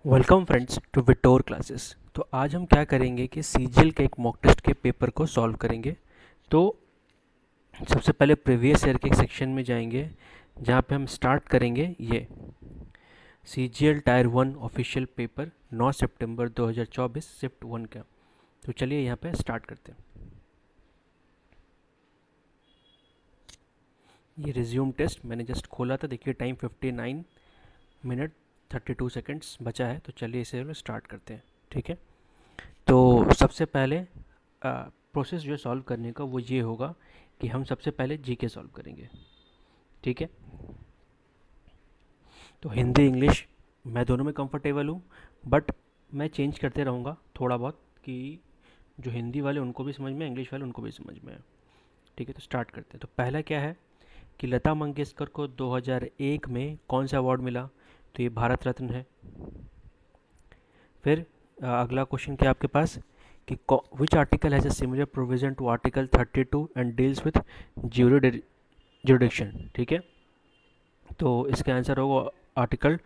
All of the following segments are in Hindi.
Welcome friends to Vitor classes. तो आज हम क्या करेंगे कि सीजीएल के एक मॉक टेस्ट के पेपर को सॉल्व करेंगे। तो सबसे पहले प्रीवियस ईयर के एक सेक्शन में जाएंगे जहाँ पे हम स्टार्ट करेंगे ये सीजीएल टायर 1 ऑफिशियल पेपर 9 सितंबर 2024 शिफ्ट 1 का। तो चलिए यहाँ पे स्टार्ट करते हैं। ये रिज्यूम टेस्ट मैंने जस्ट खोला था, देखिए टाइम 59 मिनट 32 सेकेंड्स बचा है। तो चलिए इसे स्टार्ट करते हैं, ठीक है। तो सबसे पहले प्रोसेस जो है सॉल्व करने का वो ये होगा कि हम सबसे पहले जीके सॉल्व करेंगे, ठीक है। तो हिंदी इंग्लिश मैं दोनों में कंफर्टेबल हूँ, बट मैं चेंज करते रहूँगा थोड़ा बहुत कि जो हिंदी वाले उनको भी समझ में, इंग्लिश वाले उनको भी समझ में है, ठीक है। तो स्टार्ट करते हैं। तो पहला क्या है कि लता मंगेशकर को 2001 में कौन सा अवार्ड मिला? तो ये भारत रत्न है। फिर अगला क्वेश्चन क्या है आपके पास कि which article has a similar provision to article 32 and deals with jurisdiction, ठीक है। तो इसका आंसर होगा आर्टिकल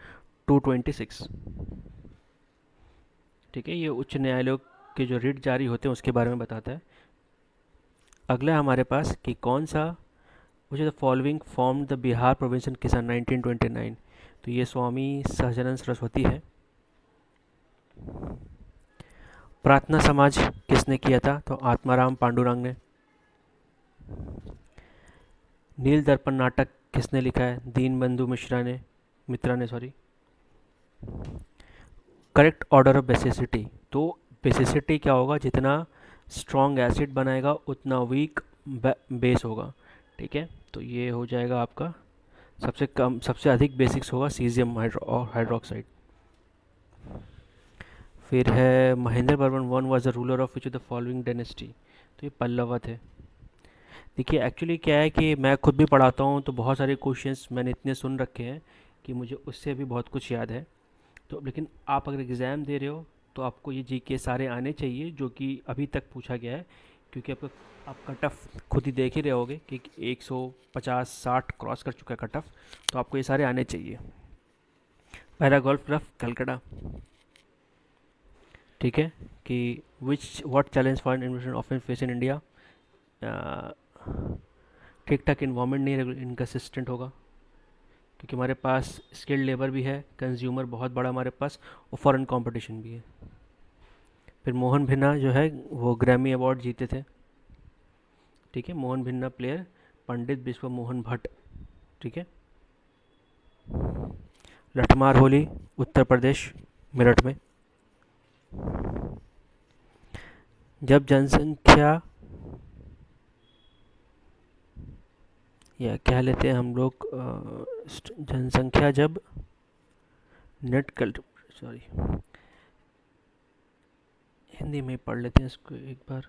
226, ठीक है। ये उच्च न्यायालयों के जो रिट जारी होते हैं उसके बारे में बताता है। अगला हमारे पास कि कौन सा which the following form the Bihar provincial किसान 1929। तो ये स्वामी सहजानंद सरस्वती है। प्रार्थना समाज किसने किया था? तो आत्माराम पांडुरंग ने। नील दर्पण नाटक किसने लिखा है? दीनबंधु मित्रा ने sorry. Correct order of basicity, तो बेसिसिटी क्या होगा? जितना स्ट्रॉन्ग एसिड बनाएगा उतना वीक बेस होगा, ठीक है। तो ये हो जाएगा आपका सबसे कम, सबसे अधिक बेसिक्स होगा सीजियम हाइड्रोक्साइड। फिर है Mahendra Barman one was the ruler of which of the following dynasty. तो ये पल्लव थे। देखिए एक्चुअली क्या है कि मैं खुद भी पढ़ाता हूँ तो बहुत सारे क्वेश्चंस मैंने इतने सुन रखे हैं कि मुझे उससे भी बहुत कुछ याद है। तो लेकिन आप अगर एग्ज़ाम दे रहे हो तो आपको ये जीके सारे आने चाहिए जो कि अभी तक पूछा गया है, क्योंकि आप कट ऑफ खुद ही देख ही रहे होगे कि 150-60 क्रॉस कर चुका है कट ऑफ। तो आपको ये सारे आने चाहिए। पहला गोल्फ क्लब कलकत्ता, ठीक है। कि विच what challenge for investment of face in India? ठीक ठाक इन्वायरमेंट नहीं इनकन्सिस्टेंट होगा, क्योंकि हमारे पास स्किल्ड लेबर भी है, कंज्यूमर बहुत बड़ा हमारे पास, और फॉरेन कंपटीशन भी है। फिर मोहन भिन्ना जो है वो ग्रैमी अवार्ड जीते थे, ठीक है। मोहन भिन्ना प्लेयर पंडित विश्व मोहन भट्ट, ठीक है। लठमार होली उत्तर प्रदेश मेरठ में। जब जनसंख्या या क्या लेते हैं हम लोग जनसंख्या जब नेट कल्ट सॉरी हिंदी में पढ़ लेते हैं इसको एक बार,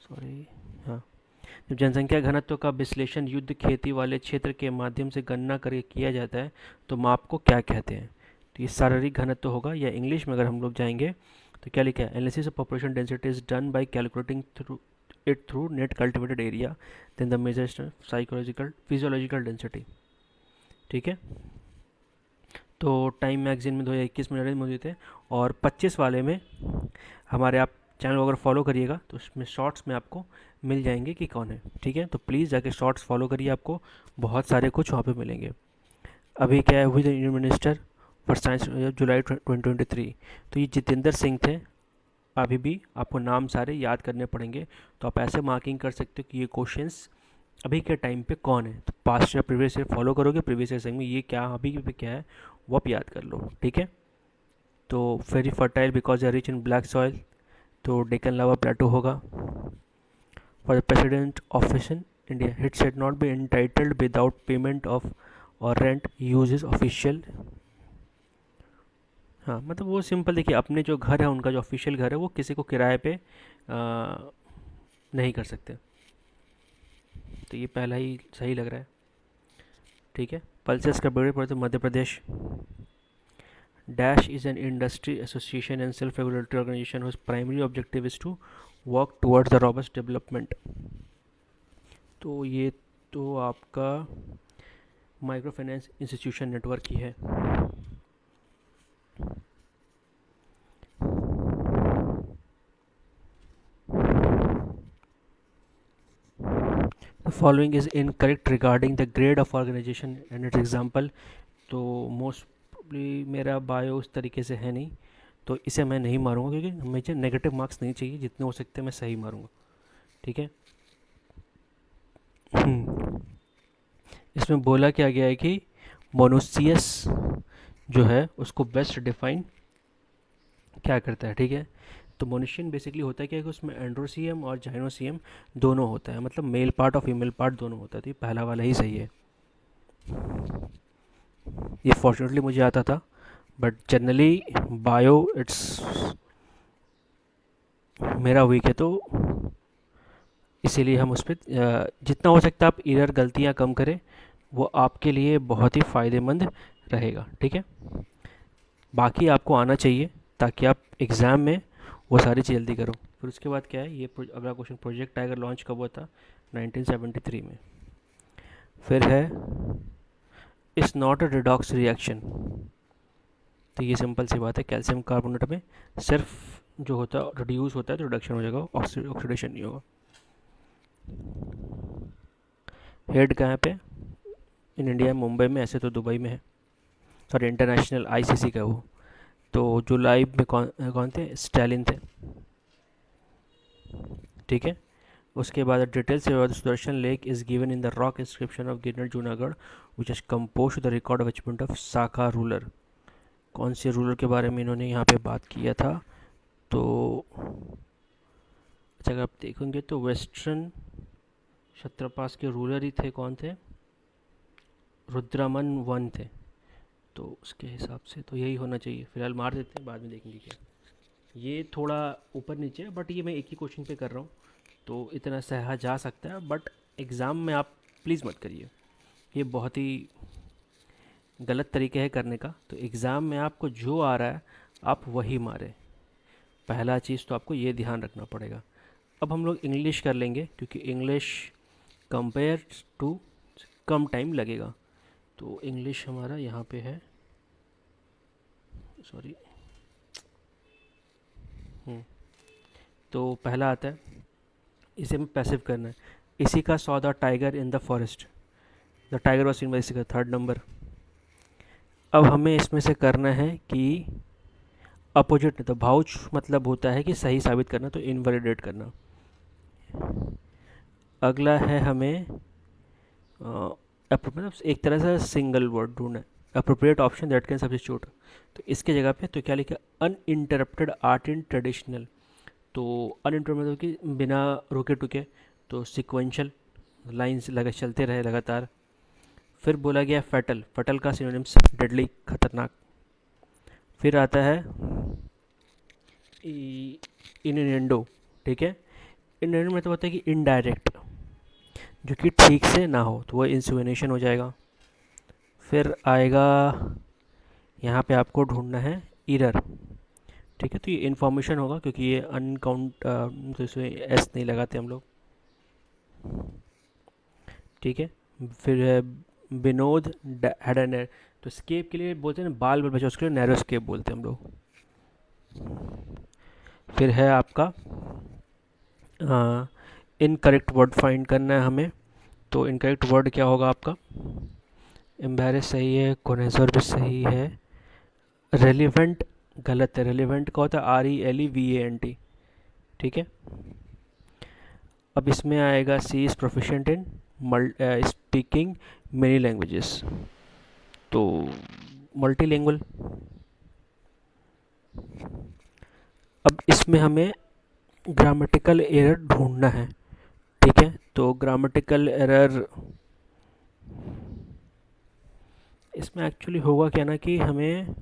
सॉरी। हाँ, जब जनसंख्या घनत्व का विश्लेषण युद्ध खेती वाले क्षेत्र के माध्यम से गणना करके किया जाता है तो माप को क्या कहते हैं? तो ये शारीरिक घनत्व होगा। या इंग्लिश में अगर हम लोग जाएंगे तो क्या लिखा है? Analysis of population density is done by calculating through net cultivated area then the major psychological physiological density, ठीक है। तो टाइम मैगजीन में 2021 में मौजूद थे। और 25 वाले में हमारे आप चैनल को अगर फॉलो करिएगा तो उसमें शॉर्ट्स में आपको मिल जाएंगे कि कौन है, ठीक है। तो प्लीज़ जाके शॉर्ट्स फॉलो करिए, आपको बहुत सारे कुछ वहाँ पे मिलेंगे। अभी क्या है, who is the union minister for science July 2023। तो ये जितेंद्र सिंह थे। अभी भी आपको नाम सारे याद करने पड़ेंगे, तो आप ऐसे मार्किंग कर सकते हो कि ये क्वेश्चंस अभी के टाइम पे कौन है। तो पास्ट या प्रीवियस ईयर फॉलो करोगे, प्रीवियस ईयर में ये क्या अभी पे क्या है वो आप याद कर लो, ठीक है। तो very fertile because are rich in black soil, तो डेकन लावा प्लेटो होगा। For the president office in India hit set not be entitled without payment of और रेंट यूज ऑफिशियल। हाँ, मतलब वो सिंपल, देखिए अपने जो घर है उनका जो ऑफिशियल घर है वो किसी को किराए पे नहीं कर सकते। तो ये पहला ही सही लग रहा है, ठीक है। पल्सेस का बड़े पड़ते Madhya Pradesh. Dash is an industry association and self regulatory organization whose primary objective is to work towards the robust development. तो ये तो आपका माइक्रो फाइनेंस इंस्टीट्यूशन नेटवर्क ही है। Following is incorrect regarding the grade of organization and its example. तो मोस्ट प्रॉब्ली मेरा बायो उस तरीके से है नहीं, तो इसे मैं नहीं मारूंगा क्योंकि मुझे नेगेटिव मार्क्स नहीं चाहिए, जितने हो सकते हैं मैं सही मारूंगा। ठीक है। इसमें बोला क्या गया है कि मोनोसियस जो है उसको बेस्ट डिफाइन क्या करता है। ठीक है। तो मोनिशियन बेसिकली होता है क्या कि उसमें एंड्रोसियम और जाइनोसियम दोनों होता है, मतलब मेल पार्ट और फीमेल पार्ट दोनों होता है। तो ये पहला वाला ही सही है। ये फॉर्चुनेटली मुझे आता था, बट जनरली बायो इट्स मेरा वीक है, तो इसीलिए हम उस पर जितना हो सकता है आप एरर गलतियाँ कम करें, वो आपके लिए बहुत ही फ़ायदेमंद रहेगा। ठीक है। बाकी आपको आना चाहिए ताकि आप एग्ज़ाम में वो सारी चीज़ जल्दी करो। फिर उसके बाद क्या है, ये अगला क्वेश्चन, प्रोजेक्ट टाइगर लॉन्च कब हुआ था? 1973 में। फिर है इस नॉट अ रिडॉक्स रिएक्शन। तो ये सिंपल सी बात है, कैल्शियम कार्बोनेट में सिर्फ जो होता है रिड्यूस होता है तो रिडक्शन हो जाएगा, ऑक्सीडेशन नहीं होगा। हेड कहाँ पे? इन इंडिया, मुंबई में, ऐसे तो दुबई में है, सॉरी इंटरनेशनल आईसीसी का वो। तो जो लाइव में कौन थे? स्टालिन थे। ठीक है। उसके बाद details about Sudarshan lake is given in the rock inscription of Girnar Junagadh which is compose the record of achievement of Saka ruler. कौन से रूलर के बारे में इन्होंने यहाँ पे बात किया था? तो अच्छा, अगर आप देखेंगे तो वेस्टर्न क्षत्रपास के रूलर ही थे। कौन थे? रुद्रमन वन थे। तो उसके हिसाब से तो यही होना चाहिए। फिलहाल मार देते हैं, बाद में देखेंगे क्या। ये थोड़ा ऊपर नीचे है, बट ये मैं एक ही क्वेश्चन पे कर रहा हूँ, तो इतना सहा जा सकता है। बट एग्ज़ाम में आप प्लीज़ मत करिए, ये बहुत ही गलत तरीके है करने का। तो एग्ज़ाम में आपको जो आ रहा है आप वही मारें, पहला चीज़ तो आपको ये ध्यान रखना पड़ेगा। अब हम लोग इंग्लिश कर लेंगे क्योंकि इंग्लिश कंपेयर टू कम टाइम लगेगा। तो इंग्लिश हमारा यहाँ पे है, सॉरी। तो पहला आता है, इसे हमें पैसिव करना है। इसी का saw the tiger in the forest, the tiger was seen by, इसी का 3rd नंबर। अब हमें इसमें से करना है कि अपोजिट, तो भाउच मतलब होता है कि सही साबित करना, तो इनवैलिडेट करना। अगला है हमें मतलब एक तरह से सिंगल वर्ड ढूंढना है, appropriate option that can substitute. तो इसके जगह पे तो क्या लिखा? Uninterrupted art in traditional. तो अनइंटरप्टेड मतलब कि बिना रुके टुके, तो सिक्वेंशल लाइंस लगा चलते रहे लगातार। फिर बोला गया फैटल, फैटल का सिनोनिम्स डेडली, खतरनाक। फिर आता है इनएंडो। ठीक है। इनएंडो मतलब होता है कि इनडायरेक्ट, जो कि ठीक से ना हो, तो वो इंसिनुएशन हो जाएगा। फिर आएगा यहाँ पे आपको ढूंढना है इरर। ठीक है। तो ये इन्फॉर्मेशन होगा क्योंकि ये अनकाउंट, तो इसमें एस नहीं लगाते हम लोग। ठीक है। फिर है विनोद हैड एन, तो स्केप के लिए बोलते हैं ना, बाल बाल बचा, उसके लिए नैरो स्केप बोलते हैं हम लोग। फिर है आपका इनकरेक्ट वर्ड फाइंड करना है हमें। तो इनकरेक्ट वर्ड क्या होगा आपका? एम्बेरस सही है, कोनेजर भी सही है, रेलिवेंट गलत है। रेलिवेंट का होता है RELEVANT। ठीक है। अब इसमें आएगा she is proficient in speaking many languages, तो मल्टीलिंगुअल। अब इसमें हमें ग्रामेटिकल एरर ढूंढना है। ठीक है। तो ग्रामेटिकल एरर इसमें एक्चुअली होगा क्या ना कि हमें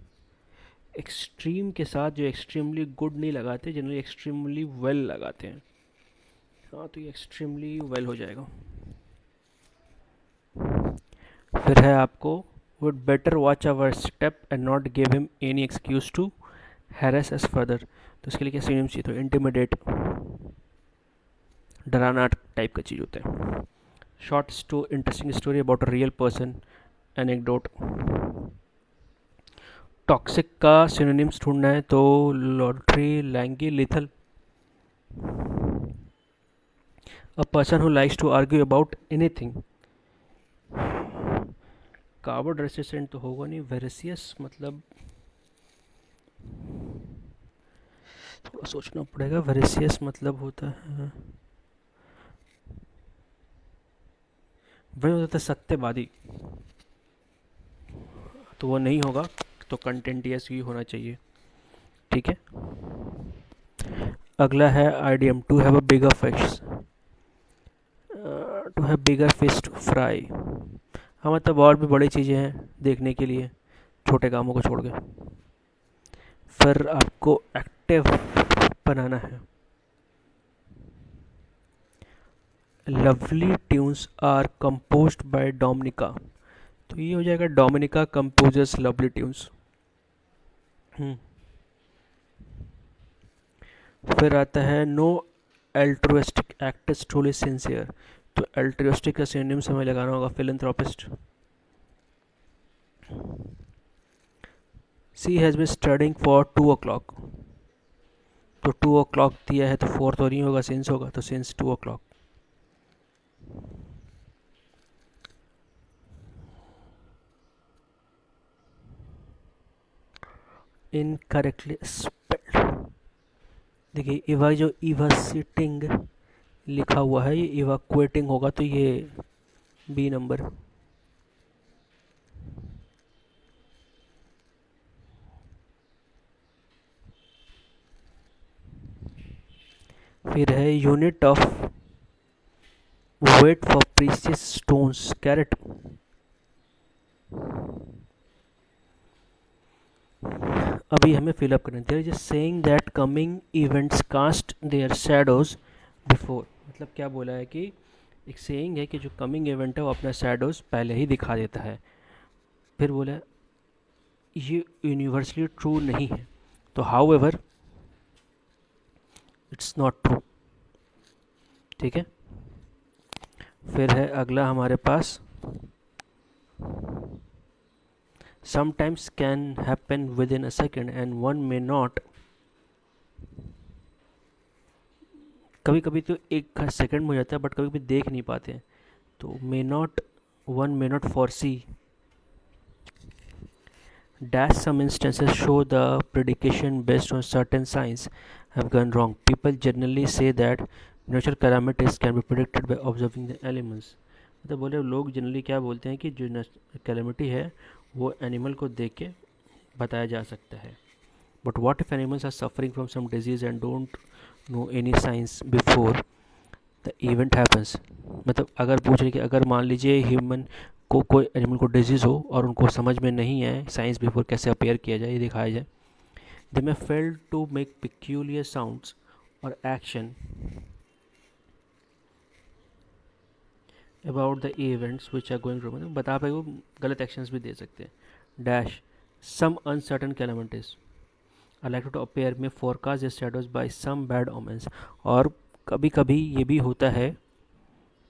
एक्सट्रीम के साथ जो एक्सट्रीमली गुड नहीं लगाते, जनरली एक्सट्रीमली वेल लगाते हैं। हाँ, तो ये एक्सट्रीमली वेल हो जाएगा। फिर है आपको would better watch our step and not give him any excuse to harass us further. तो इसके लिए क्या सिनोनिम चाहिए? तो इंटिमिडेट, डराना टाइप का चीज़ होता है। Short interesting story about a real person, anecdote. Toxic का सिनोनिम्स ढूंढना है, तो लॉटरी, लैंगी, lethal. A person who likes to argue about anything. Carbon resistant तो होगा नहीं। वेरिसियस मतलब थोड़ा सोचना पड़ेगा। वेरिसियस मतलब होता है, वही होता है सत्यवादी, तो वो नहीं होगा, तो कंटेंटियस ही होना चाहिए। ठीक है। अगला है idiom to have a bigger fish, to have bigger fish to fry. हाँ मतलब और भी बड़ी चीज़ें हैं देखने के लिए, छोटे कामों को छोड़ के। फिर आपको एक्टिव बनाना है। Lovely tunes are composed by Dominica, तो ये हो जाएगा डोमिनिका कंपोजर्स लवली ट्यून्स। फिर आता है no altruistic act is truly sincere, तो एल्ट्रुइस्टिक का सिनोनिम से हमें लगाना होगा philanthropist. She has been studying for 2 o'clock, तो 2 o'clock दिया है तो 4 तो नहीं होगा, सिंस होगा, तो सिंस 2 o'clock। इनकरेक्टली स्पेल्ड, देखिए इवा जो इवासिटिंग लिखा हुआ है ये इवाकुएटिंग होगा, तो ये बी नंबर। फिर है unit of weight for precious stones carat. अभी हमें फिलअप करना है। There is saying that coming events cast their shadows before, मतलब क्या बोला है कि एक सेइंग है कि जो कमिंग इवेंट है वो अपना शैडोज पहले ही दिखा देता है। फिर बोला ये यूनिवर्सली ट्रू नहीं है, तो however it's not true. ठीक है। फिर है अगला हमारे पास sometimes can happen within a second and one may not, कभी कभी तो एक सेकंड में हो जाता है बट कभी कभी देख नहीं पाते हैं, तो may not, one may not for C dash some instances show the predication based on certain signs have gone wrong. People generally say that natural calamities can be predicted by observing the elements. मतलब बोले लोग जनरली क्या बोलते हैं कि जो कैलेमिटी है वो एनिमल को देख के बताया जा सकता है। But what if animals are suffering from some disease and don't know any science before the event happens, मतलब अगर पूछ रहे कि अगर मान लीजिए ह्यूमन को कोई एनिमल को डिजीज़ हो और उनको समझ में नहीं है साइंस बिफोर कैसे अपेयर किया जाए, ये दिखाया जाए। They may fail to make peculiar sounds और action about the events which are going to, मतलब बता पाए वो गलत एक्शंस भी दे सकते हैं। Dash some uncertain calamities are like to appear में forecast the shadows by some bad omens, और कभी कभी ये भी होता है,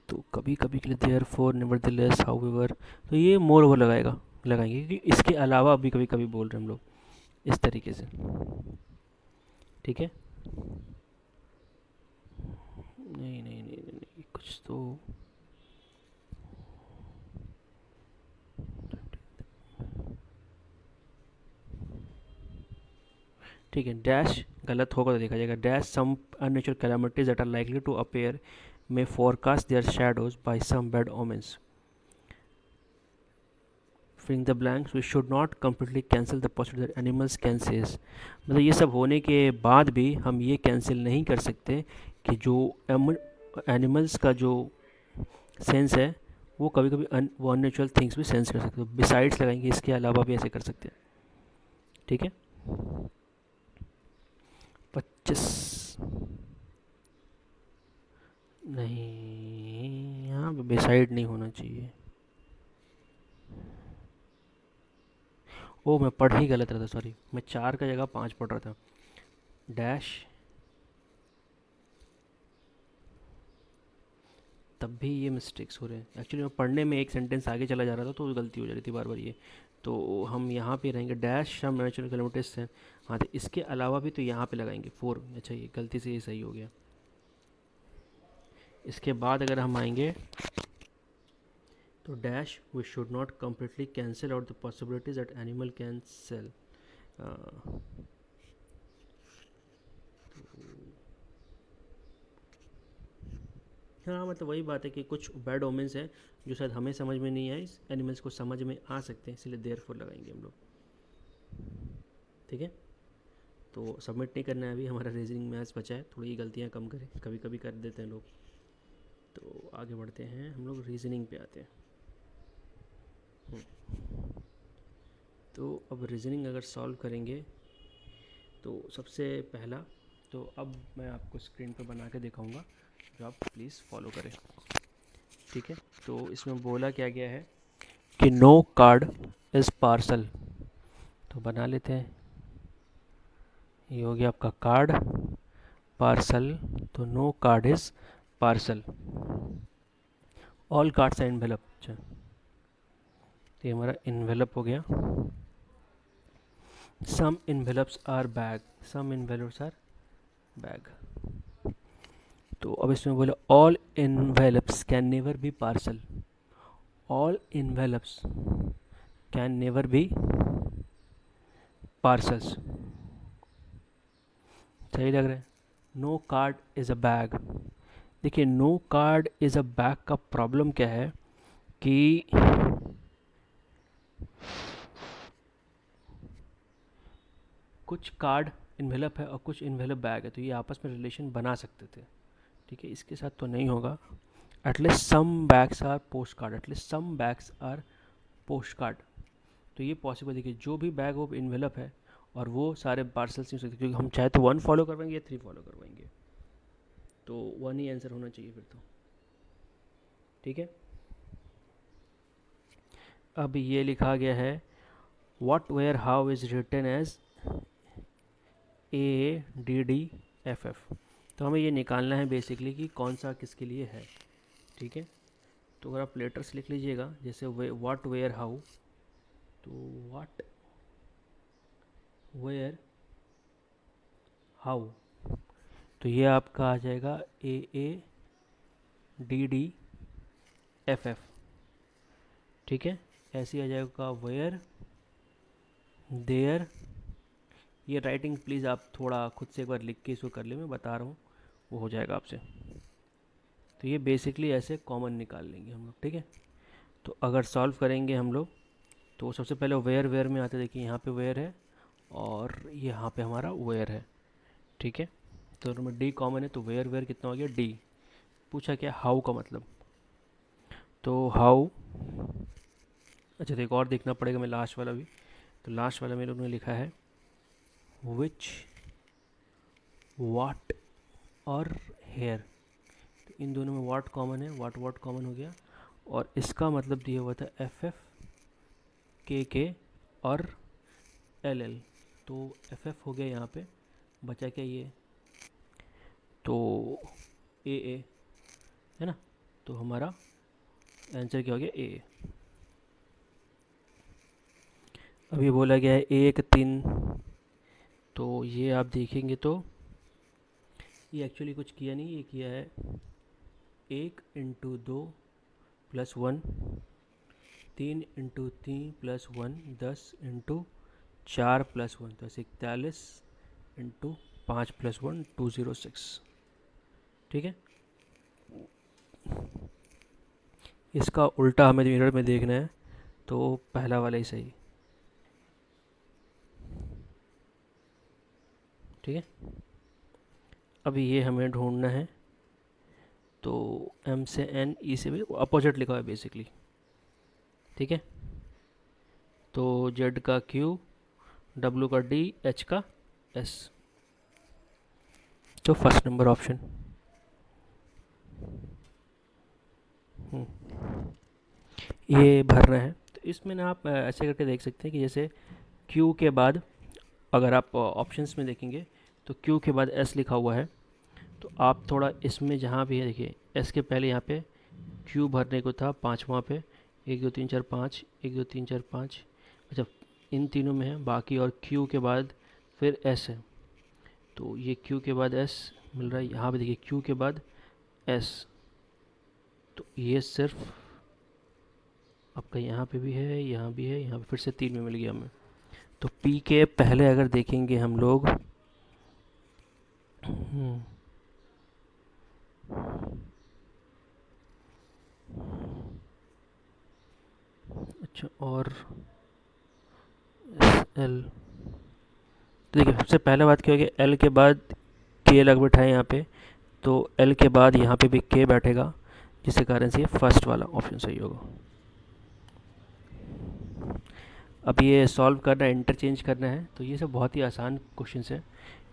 तो कभी कभी के लिए देयर फोर नेवरदलेस हाउएवर, तो ये मोर ओवर लगाएंगे क्योंकि इसके अलावा अभी कभी कभी बोल रहे हैं हम लोग इस तरीके से। ठीक है। नहीं नहीं नहीं नहीं, नहीं कुछ तो ठीक है। डैश गलत होगा तो देखा जाएगा। Dash some unnatural calamities that are likely to appear may forecast their shadows by some bad omens. Filling the blanks, we should not completely cancel the possibility that animals can sense. मतलब ये सब होने के बाद भी हम ये कैंसिल नहीं कर सकते कि जो एनिमल्स का जो सेंस है वो कभी कभी वो अननेचुरल थिंग्स भी सेंस कर सकते हैं। बिसाइड्स लगाएंगे, इसके अलावा भी ऐसे कर सकते हैं। ठीक है। 25 नहीं, यहाँ पे बिसाइड नहीं होना चाहिए। ओ मैं पढ़ ही गलत रहा था, सॉरी, मैं 4 का जगह 5 पढ़ रहा था। डैश, तब भी ये मिस्टेक्स हो रहे हैं। एक्चुअली मैं पढ़ने में एक सेंटेंस आगे चला जा रहा था तो गलती हो जा रही थी बार बार ये, तो हम यहाँ पे रहेंगे डैश हम नेचुरल किलोमीटर्स हैं। हाँ तो इसके अलावा भी तो यहाँ पे लगाएंगे 4। अच्छा ये गलती से ये सही हो गया। इसके बाद अगर हम आएंगे तो dash we should not completely cancel out the possibilities that animal can sell. हाँ मतलब वही बात है कि कुछ बैड ओमेंस है जो शायद हमें समझ में नहीं आए, एनिमल्स को समझ में आ सकते हैं, इसलिए देयर फोर लगाएंगे हम लोग। ठीक है, तो सबमिट नहीं करना है अभी, हमारा रीजनिंग मैथ्स बचा है, थोड़ी गलतियाँ कम करें, कभी कभी कर देते हैं लोग। तो आगे बढ़ते हैं हम लोग, रीजनिंग पे आते हैं। तो अब रीजनिंग अगर सॉल्व करेंगे तो सबसे पहला, तो अब मैं आपको स्क्रीन पे बना के दिखाऊंगा, जो आप प्लीज़ फॉलो करें। ठीक है, तो इसमें बोला क्या गया है कि नो कार्ड इज़ पार्सल। तो बना लेते हैं, ये हो गया आपका कार्ड, पार्सल, तो no card is parcel, all cards are envelope. अच्छा, तो ये हमारा इन्वेलप हो गया। Some envelopes are bag, some envelopes are bag. तो अब इसमें बोला all envelopes can never be parcel, all envelopes can never be parcels. सही लग रहा है। No card is a bag, देखिए no card is a bag का प्रॉब्लम क्या है कि कुछ कार्ड इन्वेलप है और कुछ इन्वेलप बैग है, तो ये आपस में रिलेशन बना सकते थे। ठीक है, इसके साथ तो नहीं होगा। At least some bags are post card, at least some bags are post card, तो ये पॉसिबल है कि जो भी बैग वो इन्वेलप है और वो सारे पार्सल्स नहीं हो सकते, क्योंकि हम चाहे तो 1 फॉलो करवाएंगे या 3 फॉलो करवाएंगे, तो 1 ही आंसर होना चाहिए फिर तो। ठीक है, अब ये लिखा गया है what where how is written as ADDFF। तो हमें ये निकालना है बेसिकली कि कौन सा किसके लिए है। ठीक है, तो अगर आप लेटर्स लिख लीजिएगा, जैसे व्हाट वेयर हाउ, तो व्हाट वेयर हाउ, तो ये आपका आ जाएगा AADDFF। ठीक है, ऐसे आ जाएगा वेयर देयर। ये राइटिंग प्लीज़ आप थोड़ा खुद से एक बार लिख के इसको कर ले, मैं बता रहा हूँ, वो हो जाएगा आपसे। तो ये बेसिकली ऐसे कॉमन निकाल लेंगे हम लोग। ठीक है, तो अगर सॉल्व करेंगे हम लोग, तो सबसे पहले वेयर वेयर में आते, देखिए यहाँ पे वेयर है और यहाँ पे हमारा वेयर है। ठीक है, तो में डी कॉमन है, तो वेयर वेयर कितना हो गया डी। पूछा क्या हाउ का मतलब, तो हाउ, अच्छा तो एक और देखना पड़ेगा मैं लास्ट वाला भी, तो लास्ट वाला मेरे उन्होंने लिखा है विच वाट और हेयर, तो इन दोनों में वाट कॉमन है, वाट वाट कॉमन हो गया, और इसका मतलब दिया हुआ था FF के और LL, तो FF हो गया यहाँ पे, बचा क्या ये, तो AA है ना, तो हमारा आंसर क्या हो गया AA। अभी बोला गया है 1 3, तो ये आप देखेंगे तो ये एक्चुअली कुछ किया नहीं, ये किया है 1 into 2 plus 1, 3 into 3 plus 1, 10 into 4 plus 1, तो 41 इंटू 5 प्लस 1, 206। ठीक है, इसका उल्टा हमें मिरर में देखना है, तो पहला वाला ही सही। ठीक है, अभी ये हमें ढूंढना है, तो M से N, E से भी अपोजिट लिखा है बेसिकली। ठीक है, तो Z का Q, W का D, H का S, तो फर्स्ट नंबर ऑप्शन। ये भरना है, तो इसमें ना आप ऐसे करके देख सकते हैं कि जैसे Q के बाद अगर आप ऑप्शंस में देखेंगे तो Q के बाद S लिखा हुआ है, तो आप थोड़ा इसमें जहाँ भी है देखिए S के पहले यहाँ पे Q भरने को था 5वां पे, 1 2 3 4 5, 1 2 3 4 5, अच्छा इन तीनों में है बाकी, और Q के बाद फिर S है, तो ये Q के बाद S मिल रहा है, यहाँ पे देखिए Q के बाद S, तो ये सिर्फ आपका यहाँ पे भी है, यहाँ भी है, यहाँ पे फिर से 3 में मिल गया हमें। तो पी के पहले अगर देखेंगे हम लोग, अच्छा, और एल, देखिए सबसे पहले बात क्या होगी, एल के बाद के लग बैठा है यहाँ पे, तो एल के बाद यहाँ पे भी के बैठेगा, जिसके कारण से ये फर्स्ट वाला ऑप्शन सही होगा। अब ये सॉल्व करना है, इंटरचेंज करना है, तो ये सब बहुत ही आसान क्वेश्चन है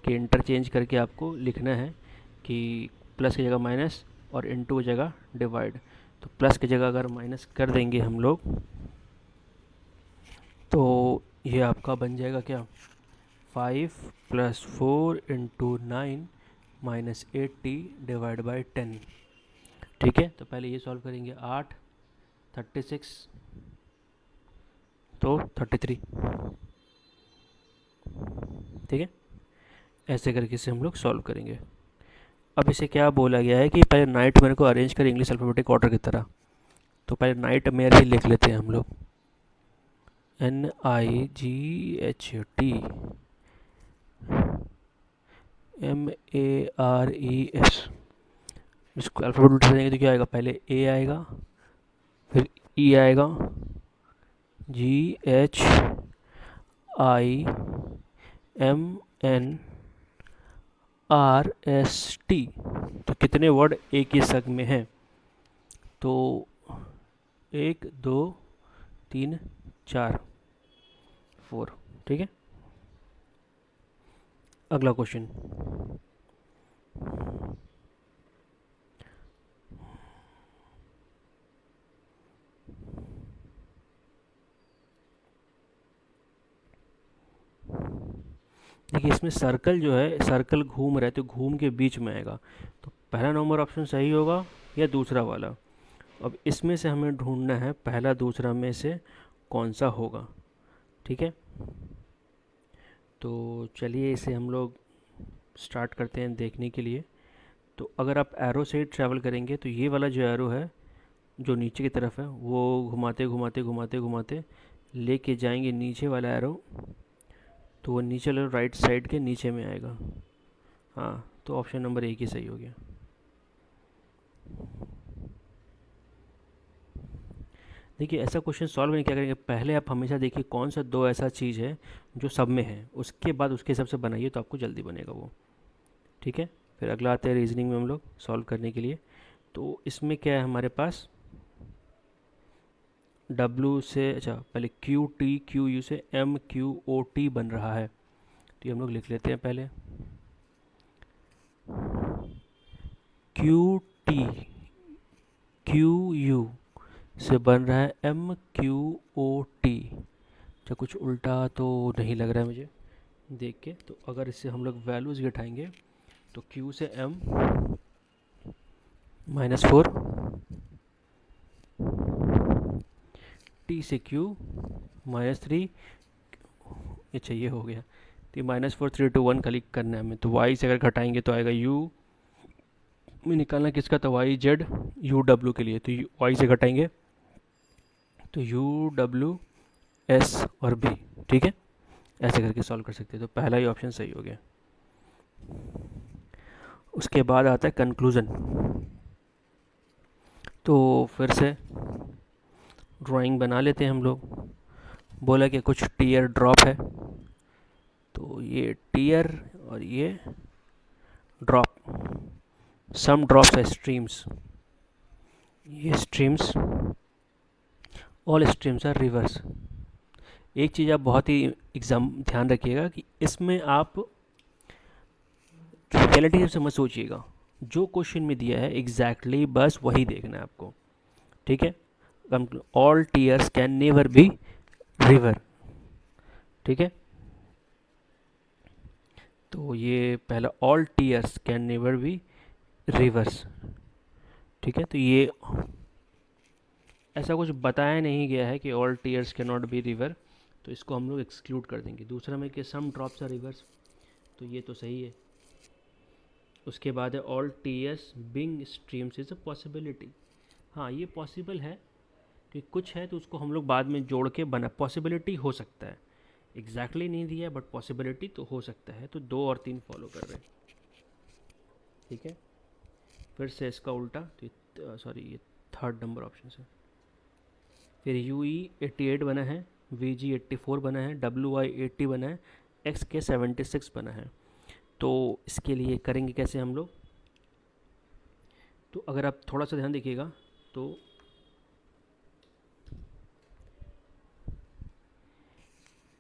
कि इंटरचेंज करके आपको लिखना है कि प्लस की जगह माइनस और इनटू की जगह डिवाइड। तो प्लस की जगह अगर माइनस कर देंगे हम लोग, तो ये आपका बन जाएगा क्या, 5 + 4 × 9 -80 डिवाइड बाई 10। ठीक है, तो पहले ये सॉल्व करेंगे, 8 36 तो 33। ठीक है, ऐसे करके इसे हम लोग सॉल्व करेंगे। अब इसे क्या बोला गया है कि पहले नाइट मेरे को अरेंज कर इंग्लिश अल्फ़ाबेटिक ऑर्डर की तरह। तो पहले नाइट मेयर ही लिख लेते हैं हम लोग, NIGHT MARES। इसको अल्फ़ाबेट उल्टा देंगे तो क्या आएगा, पहले A आएगा, फिर E आएगा, GHIMNRST। तो कितने वर्ड एक ही सग में हैं, तो 1 2 3 4 4। ठीक है, अगला क्वेश्चन, देखिए इसमें सर्कल जो है, सर्कल घूम रहा है तो घूम के बीच में आएगा, तो पहला नंबर ऑप्शन सही होगा या दूसरा वाला। अब इसमें से हमें ढूंढना है पहला दूसरा में से कौन सा होगा। ठीक है, तो चलिए इसे हम लोग स्टार्ट करते हैं देखने के लिए। तो अगर आप एरो से ट्रैवल करेंगे तो ये वाला जो एरो है जो नीचे की तरफ है, वो घुमाते घुमाते घुमाते घुमाते लेके जाएंगे नीचे वाला एरो, तो वो नीचे वाला राइट साइड के नीचे में आएगा। हाँ, तो ऑप्शन नंबर 1 ही सही हो गया। देखिए ऐसा क्वेश्चन सॉल्व करने क्या करेंगे, पहले आप हमेशा देखिए कौन सा दो ऐसा चीज़ है जो सब में है, उसके बाद उसके हिसाब से बनाइए तो आपको जल्दी बनेगा वो। ठीक है, फिर अगला आते हैं रीजनिंग में हम लोग सॉल्व करने के लिए। तो इसमें क्या है हमारे पास, W से, अच्छा पहले QTQU से MQOT बन रहा है, तो ये हम लोग लिख लेते हैं पहले, QTQU से बन रहा है MQOT। अच्छा, कुछ उल्टा तो नहीं लग रहा है मुझे देख के। तो अगर इससे हम लोग वैल्यूज़ घटाएंगे तो Q से M -4, T से Q -3, अच्छा ये हो गया, तो ये -4 3 2 1 खाली करना है हमें। तो Y से अगर घटाएंगे तो आएगा U में, निकालना किसका, तो YZ UW के लिए, तो Y से घटाएंगे तो UWS और B। ठीक है, ऐसे करके सॉल्व कर सकते हैं, तो पहला ही ऑप्शन सही हो गया। उसके बाद आता है कंक्लूज़न। तो फिर से ड्राइंग बना लेते हैं हम लोग। बोला कि कुछ टीयर ड्रॉप है, तो ये टीयर और ये ड्रॉप, सम ड्रॉप्स है स्ट्रीम्स, ये streams, all streams are rivers. एक चीज़ आप बहुत ही एग्जाम ध्यान रखिएगा कि इसमें आप रियलिटी से मत सोचिएगा, जो क्वेश्चन में दिया है एग्जैक्टली बस वही देखना है आपको। ठीक है, all tears can never B river. ठीक है, तो ये पहला, all tears can never be reverse. ठीक है, तो ये ऐसा कुछ बताया नहीं गया है कि all tears can not be river, तो इसको हम लोग एक्सक्लूड कर देंगे। दूसरा में कि सम ड्रॉप्स आर रिवर्स, तो ये तो सही है। उसके बाद है all tears being streams is a possibility, हाँ ये पॉसिबल है कि कुछ है तो उसको हम लोग बाद में जोड़ के बना, पॉसिबिलिटी हो सकता है, एग्जैक्टली नहीं दिया है बट पॉसिबिलिटी तो हो सकता है, तो 2 और 3 फॉलो कर रहे हैं। ठीक है, फिर से इसका उल्टा, तो सॉरी ये थर्ड नंबर ऑप्शन है। फिर यू ई 88 बना है, वी जी 84 बना है, डब्ल्यू आई 80 बना है, एक्स के 76 बना है। तो इसके लिए करेंगे कैसे हम लोग, तो अगर आप थोड़ा सा ध्यान देखिएगा तो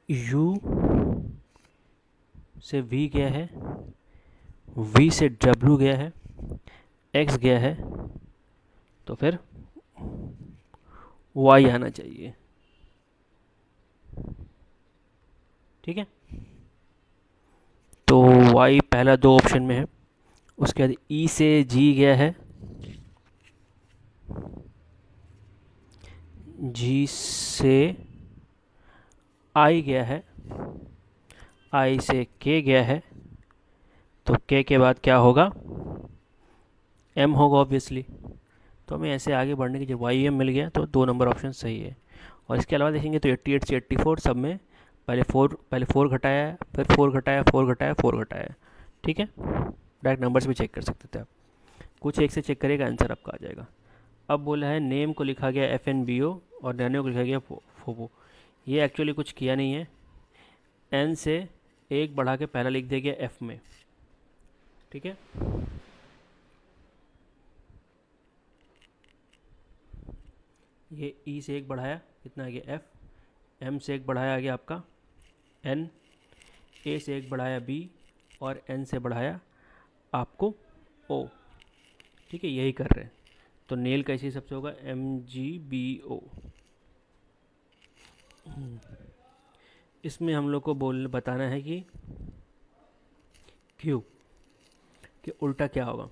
U से V गया है, V से W गया है, X गया है, तो फिर Y आना चाहिए। ठीक है, तो Y पहला 2 ऑप्शन में है। उसके बाद E से G गया है, G से I गया है, I से K गया है, तो K के बाद क्या होगा, M होगा ऑब्वियसली। तो हमें ऐसे आगे बढ़ने की, जब वाई एम मिल गया तो 2 नंबर ऑप्शन सही है। और इसके अलावा देखेंगे तो 88 से 84 सब में पहले 4 घटाया, फिर 4 घटाया, 4 घटाया, 4 घटाया। ठीक है, डायरेक्ट नंबर्स भी चेक कर सकते थे आप, कुछ एक से चेक करिएगा, आंसर आपका आ जाएगा। अब बोला है नेम को लिखा गया एफ एन बी ओ और नैनो को लिखा गया फोबो। ये एक्चुअली कुछ किया नहीं है, एन से एक बढ़ा के पहला लिख दिया गया एफ में। ठीक है, ये ई से एक बढ़ाया, कितना आ गया एफ, एम से एक बढ़ाया आ गया आपका एन, ए से एक बढ़ाया बी, और एन से बढ़ाया आपको ओ। ठीक है, यही कर रहे हैं, तो नेल का इसी सबसे होगा MGBO। इसमें हम लोग को बताना है कि क्यू कि उल्टा क्या होगा।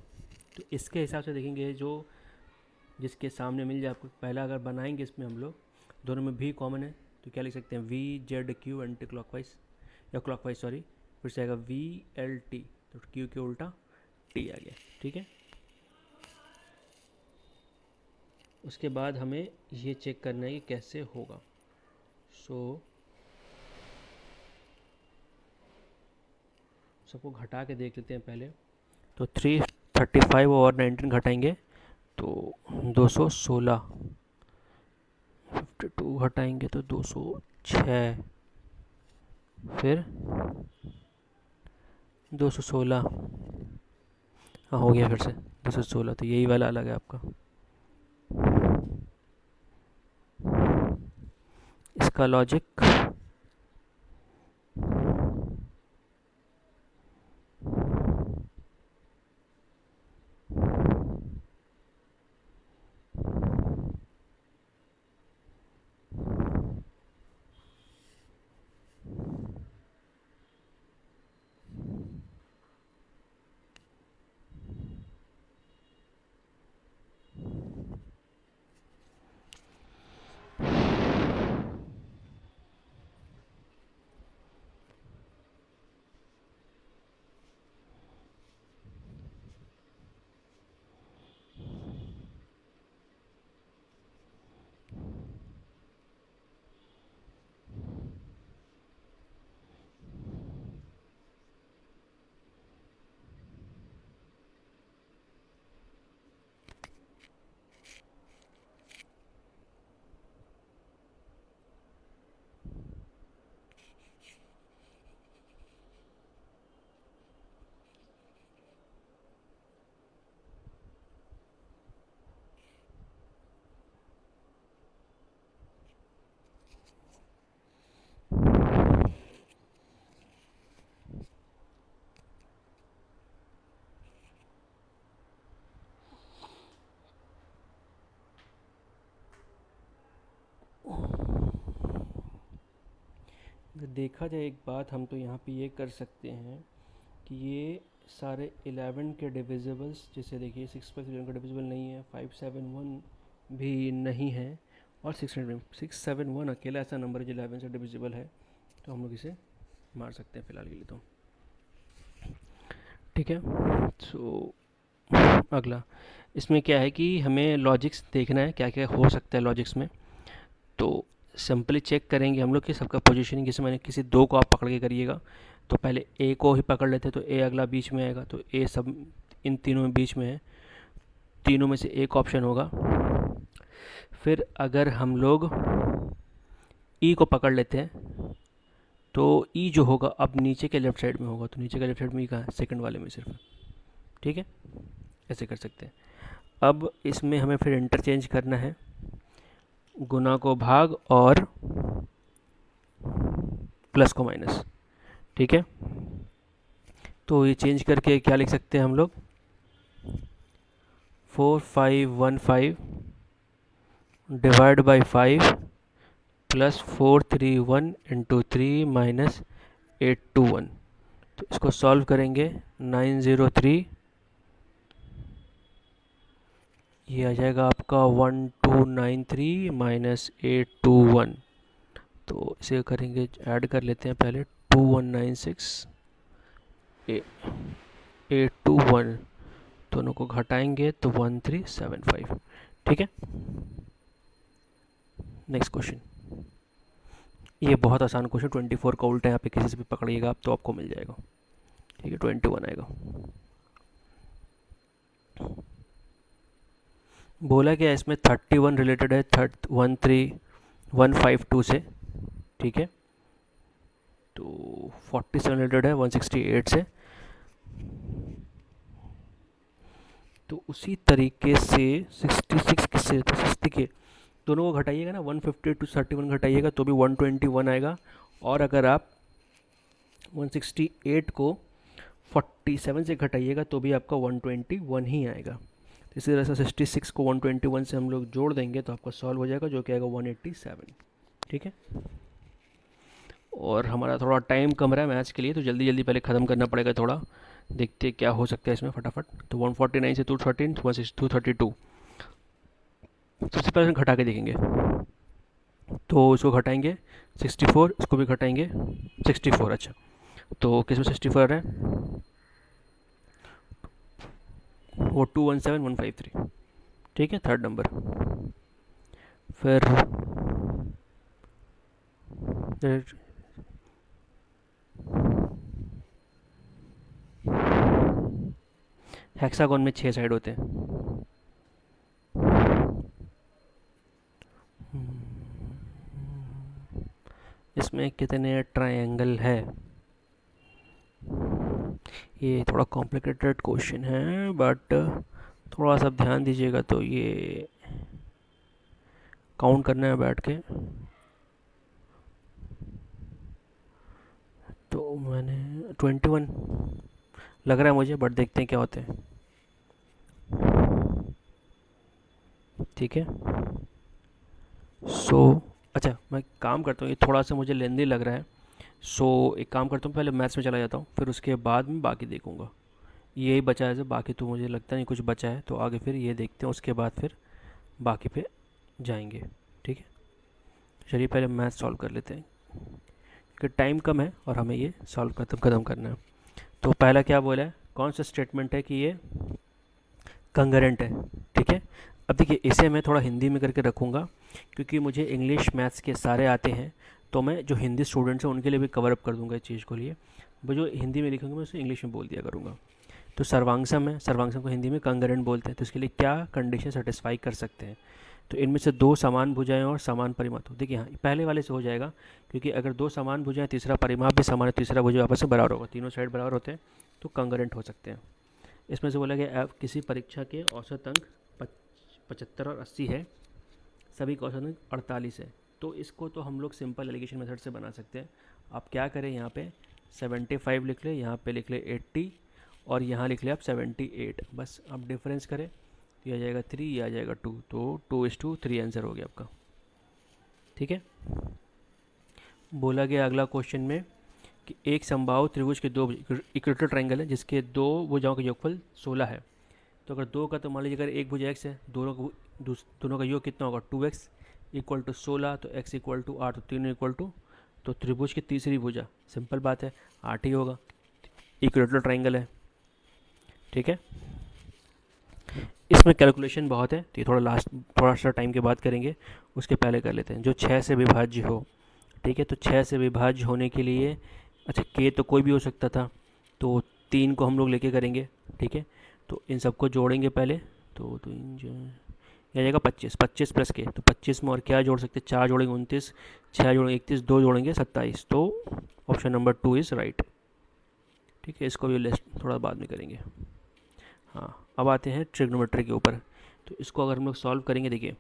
तो इसके हिसाब से देखेंगे, जो जिसके सामने मिल जाए आपको, पहला अगर बनाएंगे इसमें हम लोग, दोनों में भी कॉमन है, तो क्या लिख सकते हैं, VZQ एंटी क्लॉकवाइज या क्लॉकवाइज सॉरी, फिर से आएगा VLT, तो क्यू के उल्टा टी आ गया। ठीक है, उसके बाद हमें ये चेक करना है कि कैसे होगा। सबको घटा के देख लेते हैं पहले, तो 335 और 19 घटाएंगे तो 216, 52 घटाएंगे तो 206, फिर 216, हाँ हो गया फिर से 216, तो यही वाला अलग है आपका। इसका लॉजिक देखा जाए, एक बात हम तो यहाँ पे ये कर सकते हैं कि ये सारे 11 के डिविजिबल्स, जैसे देखिए 6 पर 11 का डिविजिबल नहीं है, 571 भी नहीं है, और 671 अकेला ऐसा नंबर है जो 11 से डिविजिबल है, तो हम लोग इसे मार सकते हैं फिलहाल के लिए। तो ठीक है, सो अगला इसमें क्या है कि हमें लॉजिक्स देखना है क्या क्या हो सकता है लॉजिक्स में। तो सिंपली चेक करेंगे हम लोग कि सबका पोजीशनिंग, जैसे मैंने किसी दो को आप पकड़ के करिएगा तो पहले ए को ही पकड़ लेते हैं, तो ए अगला बीच में आएगा, तो ए सब इन तीनों में बीच में है, तीनों में से एक ऑप्शन होगा। फिर अगर हम लोग ई को पकड़ लेते हैं तो ई जो होगा अब नीचे के लेफ्ट साइड में होगा, तो नीचे के लेफ्ट साइड में ई कहाँ है, सेकंड वाले में सिर्फ। ठीक है, ऐसे कर सकते हैं। अब इसमें हमें फिर इंटरचेंज करना है गुना को भाग और प्लस को माइनस। ठीक है, तो ये चेंज करके क्या लिख सकते हैं हम लोग, 4515 divide by 5 plus 431 into 3 minus 821। तो इसको सॉल्व करेंगे 903, ये आ जाएगा आपका 1293 माइनस 821। तो इसे करेंगे, ऐड कर लेते हैं पहले, 2196 821, दोनों को घटाएंगे तो 1375। ठीक है, नेक्स्ट क्वेश्चन। ये बहुत आसान क्वेश्चन, 24 का उल्टा यहाँ पे किसी से भी पकड़िएगा आप तो आपको मिल जाएगा। ठीक है, 21 आएगा। बोला गया इसमें 31 रिलेटेड है 13152 से। ठीक है, तो 47 रिलेटेड है 168 से। तो उसी तरीके से 66 किससे, तो 60 के दोनों को घटाइएगा ना, 150 टू 31 घटाइएगा तो भी 121 आएगा। और अगर आप 168 को 47 से घटाइएगा तो भी आपका 121 ही आएगा। तो इसी तरह से 66 को 121 से हम लोग जोड़ देंगे तो आपका सॉल्व हो जाएगा, जो कि आएगा 187। ठीक है, और हमारा थोड़ा टाइम कम रहा है मैथ्स के लिए, तो जल्दी जल्दी पहले ख़त्म करना पड़ेगा थोड़ा। देखते क्या हो सकता है इसमें फटाफट। तो 149 से 213 232, सबसे पहले घटा के देखेंगे। तो इसको घटाएंगे 64, इसको भी घटाएंगे 64। अच्छा, तो किस में 64 है, वो 217153। ठीक है, थर्ड नंबर। फिर हेक्सागोन में 6 साइड होते हैं। इसमें कितने ट्रायंगल है, ये थोड़ा कॉम्प्लिकेटेड क्वेश्चन है, बट थोड़ा सा ध्यान दीजिएगा तो ये काउंट करना है बैठ के। तो मैंने 21 लग रहा है मुझे, बट देखते हैं क्या होते हैं। ठीक है, अच्छा मैं काम करता हूँ, ये थोड़ा सा मुझे लेंदी लग रहा है। एक काम करता हूँ, पहले मैथ्स में चला जाता हूँ, फिर उसके बाद में बाकी देखूँगा। यही बचा है, बाकी तो मुझे लगता नहीं कुछ बचा है, तो आगे फिर ये देखते हैं, उसके बाद फिर बाकी पे जाएंगे। ठीक है, चलिए पहले मैथ सॉल्व कर लेते हैं क्योंकि टाइम कम है और हमें ये सॉल्व ख़त्म करना है। तो पहला क्या बोला है, कौन सा स्टेटमेंट है कि ये कंगरेंट है। ठीक है, अब देखिए इसे मैं थोड़ा हिंदी में करके रखूँगा क्योंकि मुझे इंग्लिश मैथ्स के सारे आते हैं, तो मैं जो हिंदी स्टूडेंट्स हैं उनके लिए भी कवर अप कर दूंगा इस चीज़ को लिए। वो जो हिंदी में लिखूँगा मैं उसे इंग्लिश में बोल दिया करूँगा। तो सर्वांगसम है, सर्वांगसम को हिंदी में कंगरेंट बोलते हैं, तो इसके लिए क्या कंडीशन सेटिस्फाई कर सकते हैं। तो इनमें से दो समान भुजाएं और समान परिमाप। तो देखिए हाँ, पहले वाले से हो जाएगा क्योंकि अगर दो समान भुजाएं, तीसरा परिमाप भी समान है, तीसरा भुजा आपस में बराबर होगा, तीनों साइड बराबर होते हैं तो कंगरेंट हो सकते हैं। इसमें से बोला गया किसी परीक्षा के औसत अंक 75 और 80 है, सभी का औसत अंक 48 है। तो इसको तो हम लोग सिंपल एलिगेशन मेथड से बना सकते हैं। आप क्या करें, यहाँ पे 75 लिख ले, यहाँ पे लिख ले 80 और यहाँ लिख ले आप 78। बस आप डिफरेंस करें, ये आ जाएगा 3, ये आ जाएगा 2, तो 2:3 आंसर हो गया आपका। ठीक है, बोला गया अगला क्वेश्चन में कि एक समबाहु त्रिभुज के दो इक्विलेटरल ट्रायंगल है जिसके दो भुजाओं का योगफल 16 है। तो अगर दो का, तो मान लीजिए अगर एक भुजा x है, दोनों का योग कितना होगा 2x इक्वल टू 16, तो x इक्वल टू 8, तो तीनों इक्वल टू, तो त्रिभुज की तीसरी भुजा, सिंपल बात है 8 ही होगा, इक्विलेटरल ट्रायंगल है। ठीक है, इसमें कैलकुलेशन बहुत है, तो ये थोड़ा सा टाइम के बाद करेंगे, उसके पहले कर लेते हैं। जो 6 से विभाज्य हो, ठीक है, तो 6 से विभाज्य होने के लिए, अच्छा के तो कोई भी हो सकता था, तो 3 को हम लोग लेके करेंगे, ठीक है। तो इन सबको जोड़ेंगे पहले, तो ये आ जाएगा 25, 25 प्लस के, तो 25 में और क्या जोड़ सकते हैं, 4 जोड़ेंगे 29, 6 जोड़ेंगे 31, 2 जोड़ेंगे 27, तो ऑप्शन नंबर 2 इज़ राइट, ठीक है। इसको भी लिस्ट थोड़ा बाद में करेंगे। हाँ, अब आते हैं ट्रिग्नोमेट्री के ऊपर। तो इसको अगर हम लोग सॉल्व करेंगे, देखिए,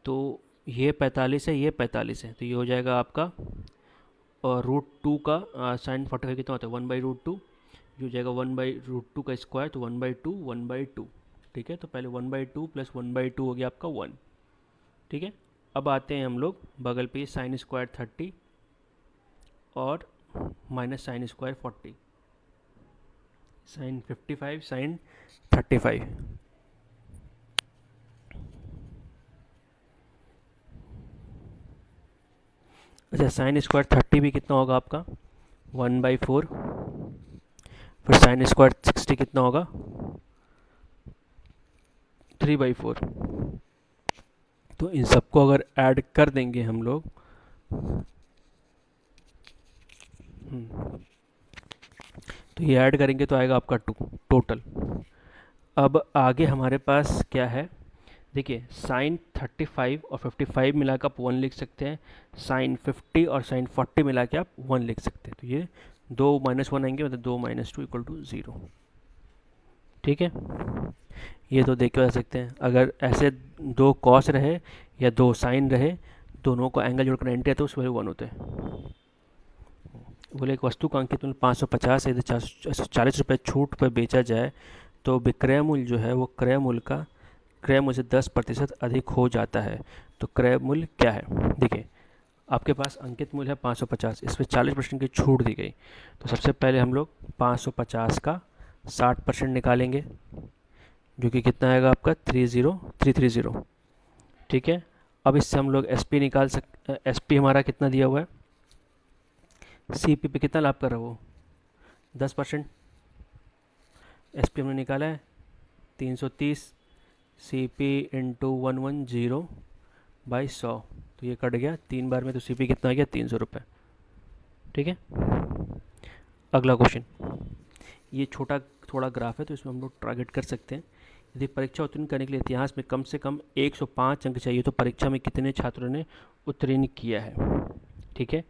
तो ये 45 है, ये 45 है, तो ये हो जाएगा आपका, और √2 का साइन 45 कितना होता है, 1/√2, जो हो जाएगा 1/√2 का स्क्वायर, तो 1/2 1/2, ठीक है। तो पहले 1/2 प्लस 1/2 हो गया आपका 1, ठीक है। अब आते हैं हम लोग बगल पे साइन स्क्वायर 30 और minus sine square 40, sine 55 sine 35, अच्छा साइन स्क्वायर 30 भी कितना होगा आपका 1/4, फिर साइन स्क्वायर 60 कितना होगा 3/4। तो इन सबको अगर ऐड कर देंगे हम लोग, तो ये ऐड करेंगे तो आएगा आपका 2 टोटल। अब आगे हमारे पास क्या है, देखिए साइन 35 और 55 मिला के आप 1 लिख सकते हैं, साइन 50 और साइन 40 मिला के आप 1 लिख सकते हैं। तो ये 2 माइनस 1 आएंगे, मतलब 2 माइनस 2 इक्वल टू 0, ठीक है। ये तो देख के बता सकते हैं, अगर ऐसे 2 कॉस रहे या 2 साइन रहे, दोनों को एंगल जोड़कर 90 है तो उसमें 1 होते हैं। बोले एक वस्तु का अंकित मूल्य 550 है, यदि 40 रुपये छूट पर बेचा जाए तो विक्रय मूल्य जो है वो क्रय मूल्य का क्रय मूल्य से 10% अधिक हो जाता है, तो क्रय मूल्य क्या है। देखिए, आपके पास अंकित मूल्य है 550, इस पर 40% की छूट दी गई, तो सबसे पहले हम लोग 550 का 60% निकालेंगे, जो कि कितना आएगा आपका 30330, ठीक है। अब इससे हम लोग एसपी निकाल एसपी हमारा कितना दिया हुआ है, सीपी पे कितना लाभ कर रहा है वो 10%, एसपी हमने निकाला है 330, सीपी इंटू 110/100, तो ये कट गया 3 बार में, तो सीपी कितना आ गया 300 रुपये, ठीक है। अगला क्वेश्चन, ये छोटा थोड़ा ग्राफ है तो इसमें हम लोग टारगेट कर सकते हैं। यदि परीक्षा उत्तीर्ण करने के लिए इतिहास में कम से कम 105 अंक चाहिए, तो परीक्षा में कितने छात्रों ने उत्तीर्ण किया है, ठीक है।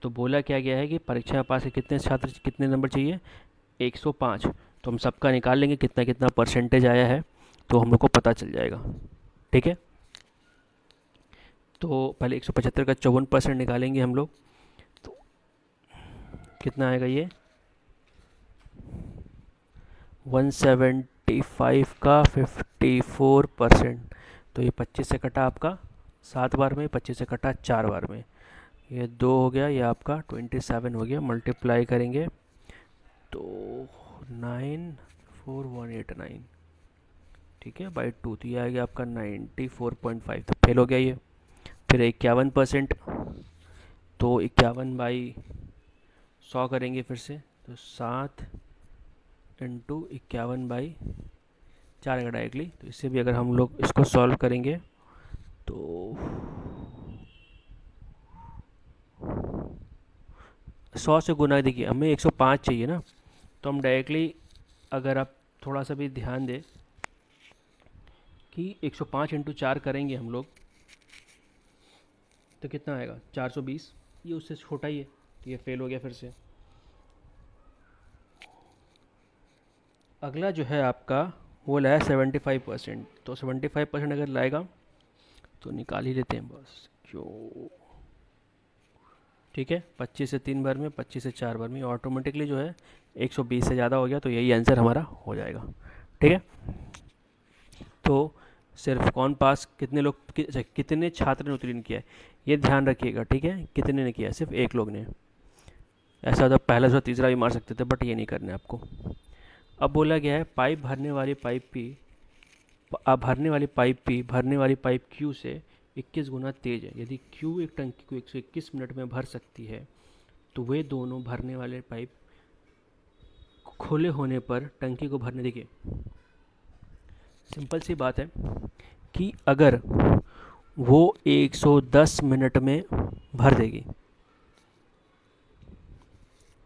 तो बोला क्या गया है कि परीक्षा में पास कितने छात्र, कितने नंबर चाहिए 105, तो हम सबका निकाल लेंगे कितना कितना परसेंटेज आया है, तो हम लोग को पता चल जाएगा, ठीक है। तो पहले 175 का 54% निकालेंगे हम लोग, तो कितना आएगा ये 175 का 54%, तो ये 25 से कटा आपका 7 बार में, 25 से कटा 4 बार में, ये 2 हो गया, ये आपका 27 हो गया, मल्टीप्लाई करेंगे तो 94189, ठीक है, बाई 2, तो ये आ गया आपका 94.5, तो फेल हो गया ये। फिर 51%, तो 51/100 करेंगे फिर से, तो 7 इंटू 51/4 अगर डायरेक्टली, तो इससे भी अगर हम लोग इसको सॉल्व करेंगे तो 100 से गुना, देखिए हमें 105 चाहिए ना, तो हम डायरेक्टली, अगर आप थोड़ा सा भी ध्यान दें कि 105 इंटू 4 करेंगे हम लोग, तो कितना आएगा 420, ये उससे छोटा ही है, तो ये फेल हो गया फिर से। अगला जो है आपका वो लाया 75%, तो 75% अगर लाएगा तो निकाल ही लेते हैं बस, क्यों, ठीक है। 25 से 3 बार में, 25 से 4 बार में, ऑटोमेटिकली जो है 120 से ज़्यादा हो गया, तो यही आंसर हमारा हो जाएगा, ठीक है। तो सिर्फ कौन पास, कितने लोग अच्छा, कितने छात्र ने उत्तीर्ण किया है, ये ध्यान रखिएगा, ठीक है। कितने ने किया, सिर्फ एक लोग ने, ऐसा तो पहला दूसरा तीसरा भी मार सकते थे, बट ये नहीं करना है आपको। अब बोला गया है पाइप भरने वाली पाइप पी भरने वाली पाइप क्यू से 21 गुना तेज है, यदि क्यू एक टंकी को 121 मिनट में भर सकती है, तो वे दोनों भरने वाले पाइप खुले होने पर टंकी को भरने, देखिए सिंपल सी बात है कि अगर वो 110 मिनट में भर देगी,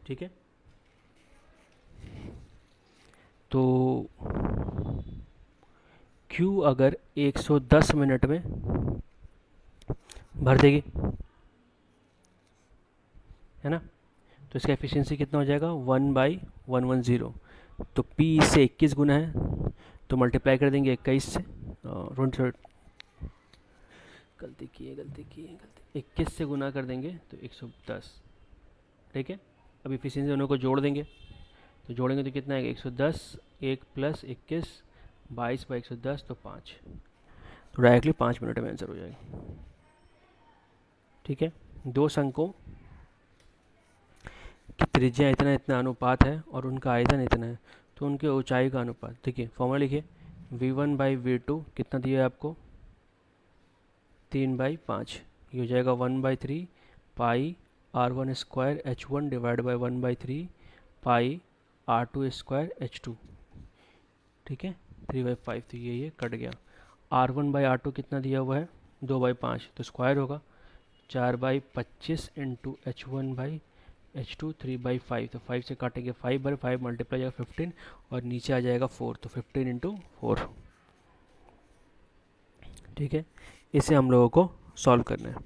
ठीक है, तो Q अगर 110 मिनट में भर देगी, है ना, तो इसका एफिशिएंसी कितना हो जाएगा 1/110। तो P इससे 21 गुना है, तो मल्टीप्लाई कर देंगे 21 से, गलती की है 21 से गुना कर देंगे तो 110, ठीक है। अब एफिशिएंसी दोनों को जोड़ देंगे, तो जोड़ेंगे तो कितना है 110, 1 + 21, 22/110, तो 5, तो डायरेक्टली 5 मिनट में आंसर हो जाएगा, ठीक है। दो संकों की त्रिज्या इतना इतना अनुपात है और उनका आयतन इतना है, तो उनके ऊंचाई का अनुपात, देखिए फॉर्मूला लिखिए, v1/v2 कितना दिया है आपको 3/5, ये हो जाएगा 1/3 पाई r1² h1 divide by 1/3 pi r2² h2, ठीक है, 3/5, तो ये कट गया। r1/r2 कितना दिया हुआ है 2/5, तो स्क्वायर होगा 4/25 इंटू h1/h2 3/5, तो 5 से काटेंगे 5/5 मल्टीप्लाई जाएगा 15 और नीचे आ जाएगा 4, तो 15 इंटू 4, ठीक है। इसे हम लोगों को सॉल्व करना है।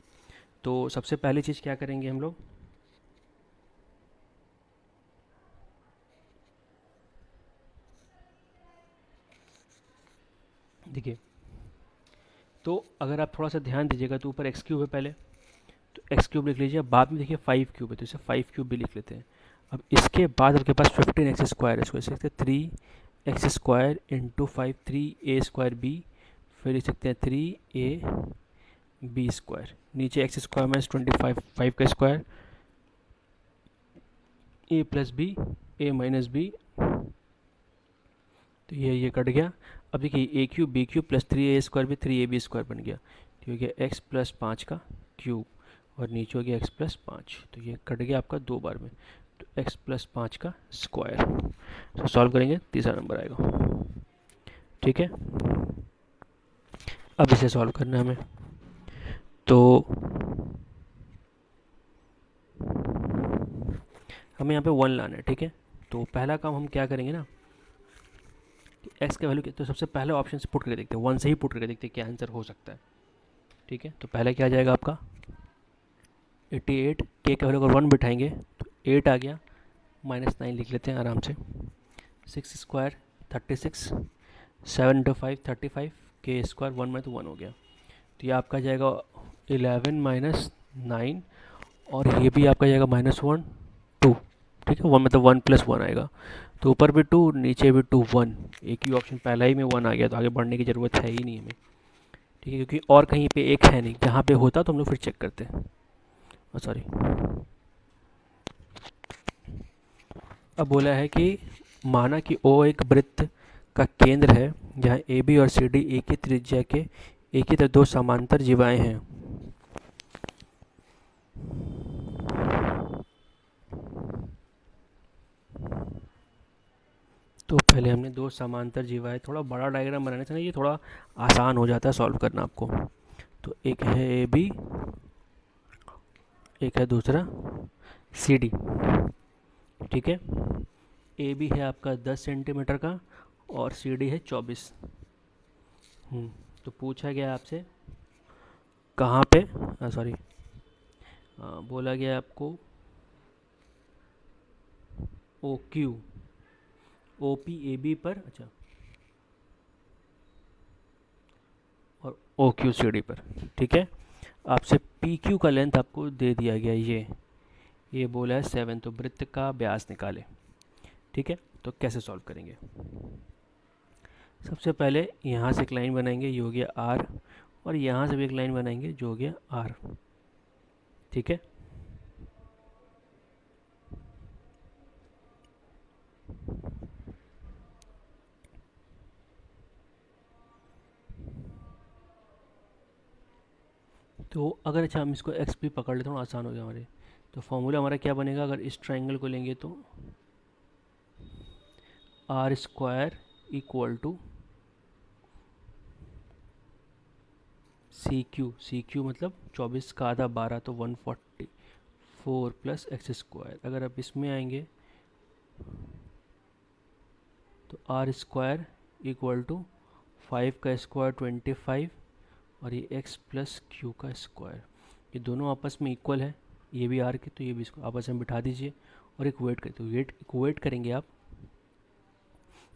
तो सबसे पहली चीज़ क्या करेंगे हम लोग, देखिए, तो अगर आप थोड़ा सा ध्यान दीजिएगा तो ऊपर x³ है पहले, तो x³ लिख लीजिए, बाद में देखिए 5³ है, तो इसे 5³ भी लिख लेते हैं। अब इसके बाद आपके पास 15x² है, इसको लिख सकते हैं 3x² इंटू 5, 3a² b, फिर लिख सकते हैं 3ab², नीचे x² माइनस 25, 5 का square, a + b, a - b, तो ये कट गया। अब देखिए a³ b³ प्लस 3a² भी 3ab² बन गया, तो हो गया x + 5 का क्यूब और नीचे हो गया x + 5, तो ये कट गया आपका 2 बार में, तो x + 5 का स्क्वायर। तो सॉल्व करेंगे तीसरा नंबर आएगा, ठीक है। अब इसे सॉल्व करना है हमें, तो हमें यहाँ पे 1 लाना है, ठीक है। तो पहला काम हम क्या करेंगे ना, x का वैल्यू, तो सबसे पहले ऑप्शन से पुट करके देखते हैं, 1 से ही पुट करके देखते हैं क्या आंसर हो सकता है, ठीक है। तो पहले क्या आ जाएगा आपका 88, k का वैल्यू अगर 1 बिठाएंगे तो 8 आ गया, -9 लिख लेते हैं आराम से, 6² 36, 7 × 5 35, k² 1 में तो 1 हो गया, तो ये आपका जाएगा 11 - 9, और ये भी आपका जाएगा -1 2, ठीक है, 1 मतलब 1 + 1 आएगा, तो ऊपर भी 2 नीचे भी 2 1, एक ही ऑप्शन पहला ही में 1 आ गया, तो आगे बढ़ने की ज़रूरत है ही नहीं हमें, ठीक है, क्योंकि और कहीं पे एक है नहीं, जहाँ पे होता तो हम लोग फिर चेक करते हैं, सॉरी। अब बोला है कि माना कि O एक वृत्त का केंद्र है जहाँ AB और CD एक ही त्रिज्या के एक ही तरह दो समांतर जीवाएं हैं। तो पहले हमने दो समांतर जीवाएं, थोड़ा बड़ा डायग्राम बनाने से ना ये थोड़ा आसान हो जाता है सॉल्व करना आपको। तो एक है AB, एक है दूसरा CD, ठीक है। AB है आपका 10 सेंटीमीटर का और CD है 24। तो पूछा गया आपसे कहाँ पे, सॉरी, बोला गया आपको OQ OP AB पर, अच्छा, और OQ CD पर, ठीक है। आपसे PQ का लेंथ आपको दे दिया गया, ये बोला है 7, तो वृत्त का व्यास निकाले, ठीक है। तो कैसे सॉल्व करेंगे, सबसे पहले यहाँ से एक लाइन बनाएंगे, ये हो गया R, और यहाँ से भी एक लाइन बनाएंगे जो हो गया R, ठीक है। तो अगर अच्छा हम इसको x भी पकड़ लेते हैं, आसान हो गया हमारे, तो फॉर्मूला हमारा क्या बनेगा, अगर इस ट्रायंगल को लेंगे तो R square equal to C Q मतलब 24 का आधा 12 तो 144 प्लस एक्स स्क्वायर। अगर आप इसमें आएंगे तो आर स्क्वायर इक्वल टू 5 का स्क्वायर 25 और ये x प्लस क्यू का स्क्वायर, ये दोनों आपस में इक्वल है, ये भी आर के तो ये भी इसको आपस में बिठा दीजिए और इक्वेट करते हो, इक्वेट करेंगे आप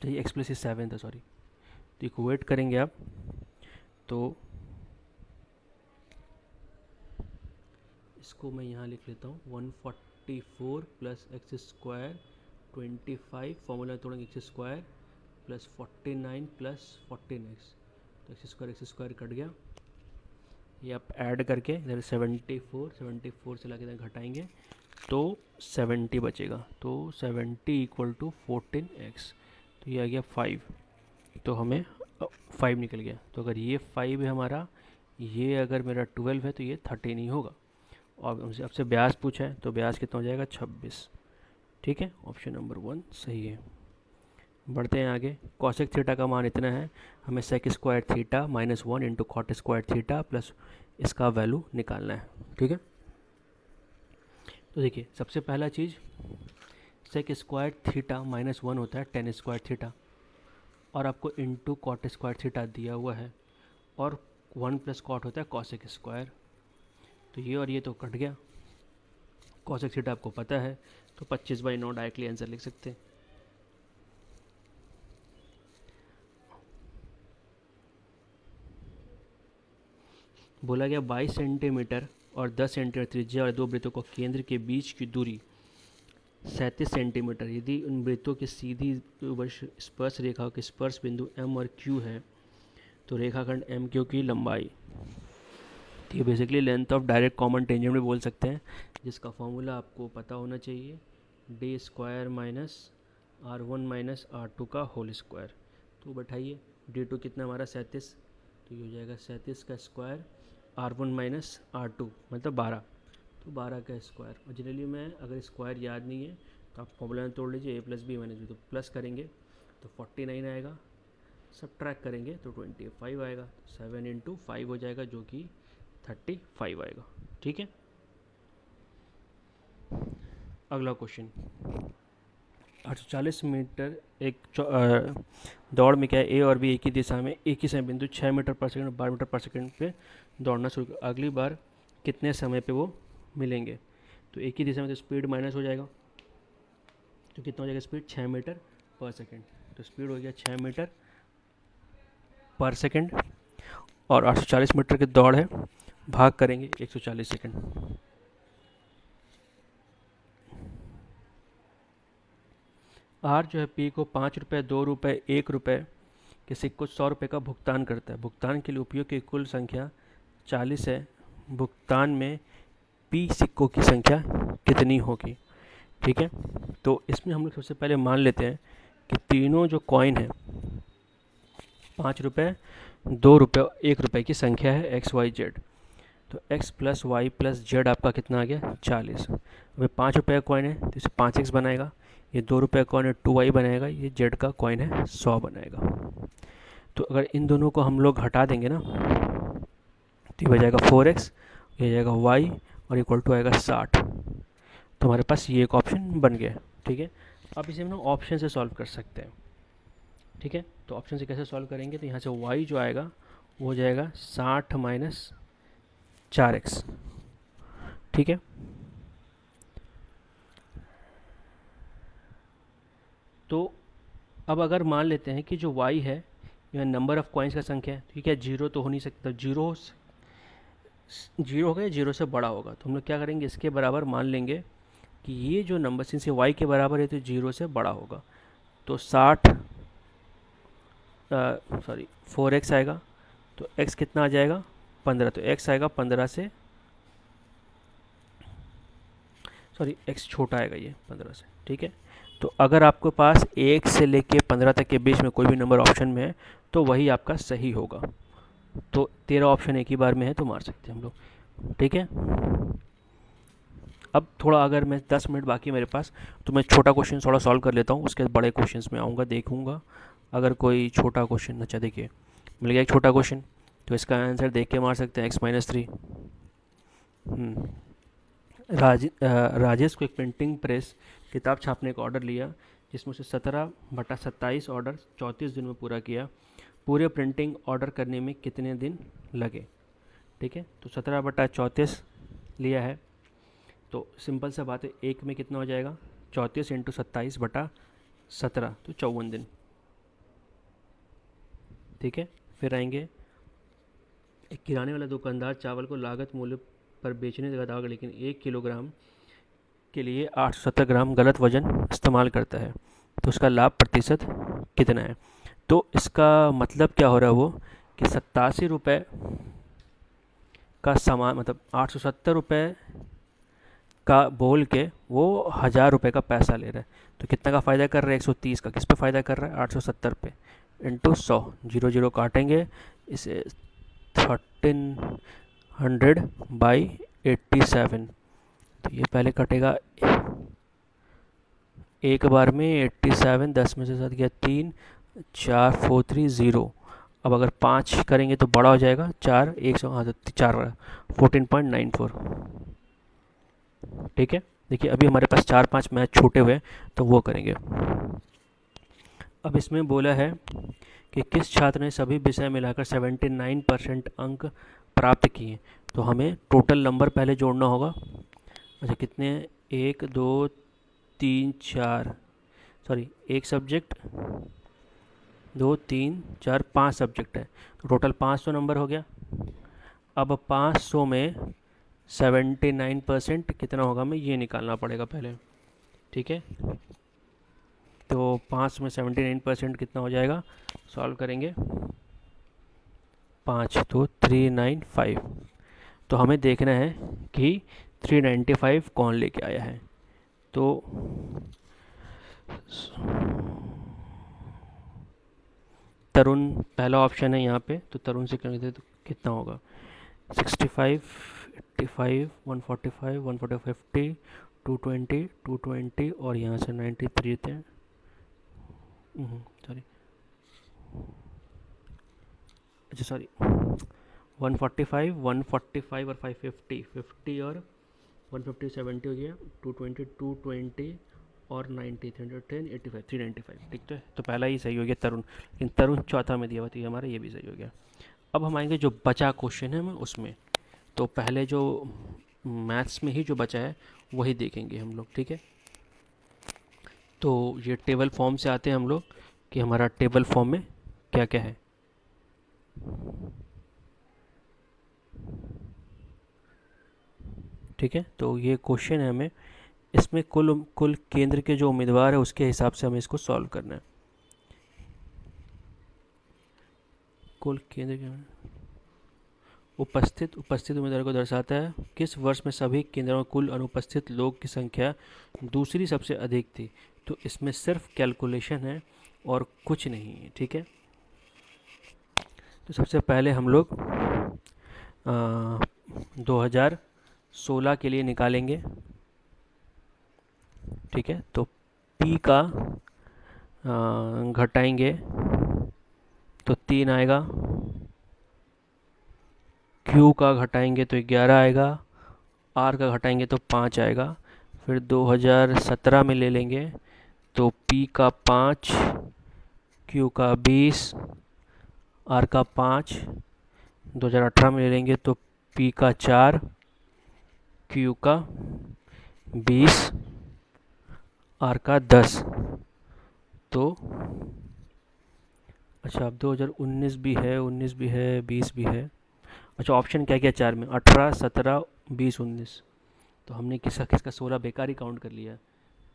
तो ये x प्लस 7 था सॉरी, तो इक्वेट करेंगे आप तो इसको मैं यहाँ लिख लेता हूँ 144 प्लस एक्स स्क्वायर 25 फॉर्मूला तोड़ेंगे x square plus 49 plus 14x, तो एक्स स्क्वायर कट गया, ये आप ऐड करके इधर 74 से लाके इधर घटाएंगे तो 70 बचेगा, तो 70 इक्वल टू 14x, तो ये आ गया 5, तो हमें 5 निकल गया। तो अगर ये 5 है हमारा, ये अगर मेरा 12 है तो ये 13 ही होगा। और हमसे आपसे ब्याज पूछा है तो ब्याज कितना हो जाएगा 26। ठीक है, ऑप्शन नंबर 1 सही है। बढ़ते हैं आगे। कॉसेक थीटा का मान इतना है, हमें sec square theta minus 1 into cot square theta plus इसका वैल्यू निकालना है। ठीक है, तो देखिए सबसे पहला चीज़ सेक स्क्वायर थीटा माइनस 1 होता है टेन स्क्वायर थीटा, और आपको इंटू कॉट स्क्वायर थीटा दिया हुआ है, और 1 प्लस कॉट होता है कॉसेक स्क्वायर, तो ये और ये तो कट गया। कॉसेक थीटा आपको पता है, तो 25/9 डायरेक्टली आंसर लिख सकते हैं। बोला गया 22 सेंटीमीटर और 10 सेंटीमीटर त्रिज्या और दो वृत्तों को केंद्र के बीच की दूरी 37 सेंटीमीटर, यदि उन वृत्तों की सीधी स्पर्श रेखाओं के स्पर्श बिंदु M और Q है तो रेखाखंड MQ की लंबाई, तो ये basically length of direct common tangent भी बोल सकते हैं, जिसका फॉर्मूला आपको पता होना चाहिए, d square minus R1 minus R2 का होल स्क्वायर। तो बैठाइए d2 कितना हमारा 37, तो ये हो जाएगा 37 का स्क्वायर R1 माइनस R2 मतलब 12, तो 12 का स्क्वायर। और जनरली में अगर स्क्वायर याद नहीं है तो आप फॉर्मूला में तोड़ लीजिए, a plus B minus B, तो प्लस करेंगे तो 49 आएगा, सब्ट्रैक्ट करेंगे तो 25 आएगा, 7 इंटू 5 हो जाएगा जो कि 35 आएगा। ठीक है, अगला क्वेश्चन 840 मीटर एक दौड़ में क्या है, ए और बी एक ही दिशा में एक ही समय बिंदु 6 मीटर पर सेकंड और 12 मीटर पर सेकंड पे दौड़ना शुरू, अगली बार कितने समय पे वो मिलेंगे। तो एक ही दिशा में तो स्पीड माइनस हो जाएगा, तो कितना हो जाएगा स्पीड 6 मीटर पर सेकंड, तो स्पीड हो गया 6 मीटर पर सेकंड, और 840 मीटर की दौड़ है, भाग करेंगे 140 सेकंड। आर जो है पी को 5 रुपये 2 रुपये 1 रुपये के सिक्कों 100 रुपये का भुगतान करता है। भुगतान के लिए उपयोग की कुल संख्या 40 है, भुगतान में पी सिक्कों की संख्या कितनी होगी। ठीक है, तो इसमें हम लोग सबसे पहले मान लेते हैं कि तीनों जो कॉइन है 5 रुपये 2 रुपये 1 रुपये की संख्या है एक्स वाई जेड, तो x plus Y plus Z आपका कितना आ गया 40। अभी 5 रुपये का कॉइन है तो इसे 5x बनाएगा, ये 2 रुपये का कॉइन है 2y बनाएगा, ये जेड का कॉइन है 100 बनाएगा। तो अगर इन दोनों को हम लोग हटा देंगे ना तो ये हो जाएगा 4x, ये हो जाएगा y और इक्वल टू आएगा 60, तो हमारे पास ये एक ऑप्शन बन गया। ठीक है, अब इसे हम लोग ऑप्शन से सॉल्व कर सकते हैं। ठीक है, तो ऑप्शन से कैसे सॉल्व करेंगे, तो यहाँ से y जो आएगा वो हो जाएगा 60 माइनस 4x। ठीक है, तो अब अगर मान लेते हैं कि जो y है यह नंबर ऑफ कॉइन्स का संख्या है, ठीक है, जीरो तो हो नहीं सकता, जीरो होगा या जीरो से बड़ा होगा, तो हम लोग क्या करेंगे इसके बराबर मान लेंगे कि ये जो नंबर सिंस ये y के बराबर है तो जीरो से बड़ा होगा, तो 4x आएगा, तो x कितना आ जाएगा 15, तो x आएगा 15 से x छोटा आएगा ये 15 से। ठीक है, तो अगर आपके पास 1 से लेके 15 तक के बीच में कोई भी नंबर ऑप्शन में है तो वही आपका सही होगा, तो 13 ऑप्शन एक ही बार में है तो मार सकते हैं हम लोग। ठीक है, अब थोड़ा अगर मैं 10 मिनट बाकी है मेरे पास, तो मैं छोटा क्वेश्चन थोड़ा सॉल्व कर लेता हूँ, उसके बाद बड़े क्वेश्चंस में आऊँगा, देखूँगा अगर कोई छोटा क्वेश्चन। अच्छा देखिए, मिल गया एक छोटा क्वेश्चन, तो इसका आंसर देख के मार सकते हैं, x-3। राजेश को एक प्रिंटिंग प्रेस किताब छापने का ऑर्डर लिया, जिसमें से 17/27 ऑर्डर 34 दिन में पूरा किया। पूरे प्रिंटिंग ऑर्डर करने में कितने दिन लगे? ठीक है, तो 17/34 लिया है, तो सिंपल सा बात है, एक में कितना हो जाएगा, 34 इंटू 27/17, तो 54 दिन। ठीक है, फिर आएंगे, एक किराने वाला दुकानदार चावल को लागत मूल्य पर बेचने लगा था, लेकिन 1 किलोग्राम के लिए 870 ग्राम गलत वजन इस्तेमाल करता है, तो उसका लाभ प्रतिशत कितना है? तो इसका मतलब क्या हो रहा है वो, कि 87 रुपये का सामान, मतलब 870 रुपये का बोल के वो 1000 रुपये का पैसा ले रहा है, तो कितना का फ़ायदा कर रहा है, 130 का। किस पे फ़ायदा कर रहा है, 870 पे इंटू 100, जीरो जीरो काटेंगे, इसे 1300/87, तो ये पहले कटेगा एक बार में 87, 10 में से 7 गया 3, 4 4 3 0। अब अगर 5 करेंगे तो बड़ा हो जाएगा, 4 100, हाँ तो 4 14.94। ठीक है, देखिए अभी हमारे पास 4-5 मैच छूटे हुए हैं, तो वो करेंगे। अब इसमें बोला है कि किस छात्र ने सभी विषय मिलाकर 79% अंक प्राप्त किए, तो हमें टोटल नंबर पहले जोड़ना होगा। अच्छा कितने, 1 2 3 4, सॉरी एक सब्जेक्ट, 2 3 4 5 सब्जेक्ट है, तो टोटल 500 नंबर हो गया। अब 500 में 79% कितना होगा, हमें ये निकालना पड़ेगा पहले। ठीक है, तो 5 में 79% कितना हो जाएगा, सॉल्व करेंगे, 5 तो 395। तो हमें देखना है कि 395 कौन लेके आया है, तो तरुण पहला ऑप्शन है यहाँ पे, तो तरुण से करेंगे तो कितना होगा, 65 85 145 145 50 220 220, और यहाँ से 93 थे, सॉरी, अच्छा सॉरी, 145 145 और 550 50 और 150 70 हो गया, 220 220 और 90 310 85 395। ठीक तो पहला ही सही हो गया तरुण, लेकिन तरुण चौथा में दिया हुआ, तो ये हमारा ये भी सही हो गया। अब हम आएंगे जो बचा क्वेश्चन है उसमें, तो पहले जो मैथ्स में ही जो बचा है वही देखेंगे हम लोग। ठीक है, तो ये टेबल फॉर्म से आते हैं हम लोग, कि हमारा टेबल फॉर्म में क्या क्या है। ठीक है, तो ये क्वेश्चन है, हमें इसमें कुल कुल केंद्र के जो उम्मीदवार है उसके हिसाब से हमें इसको सॉल्व करना है। कुल केंद्र के उपस्थित उम्मीदवार को दर्शाता है, किस वर्ष में सभी केंद्रों में कुल अनुपस्थित लोग की संख्या दूसरी सबसे अधिक थी, तो इसमें सिर्फ कैलकुलेशन है और कुछ नहीं है। ठीक है, तो सबसे पहले हम लोग 2016 के लिए निकालेंगे। ठीक है, तो P का घटाएंगे तो 3 आएगा, Q का घटाएंगे तो 11 आएगा, R का घटाएंगे तो 5 आएगा। फिर 2017 में ले लेंगे तो P का 5, Q का 20, R का 5। 2018 में ले लेंगे तो P का 4, Q का 20, R का 10। तो अच्छा, अब 2019 भी है, 19 भी है, 20 भी है। अच्छा, ऑप्शन क्या क्या चार में, 18 17 20 19, तो हमने किसका किसका 16 बेकार ही काउंट कर लिया।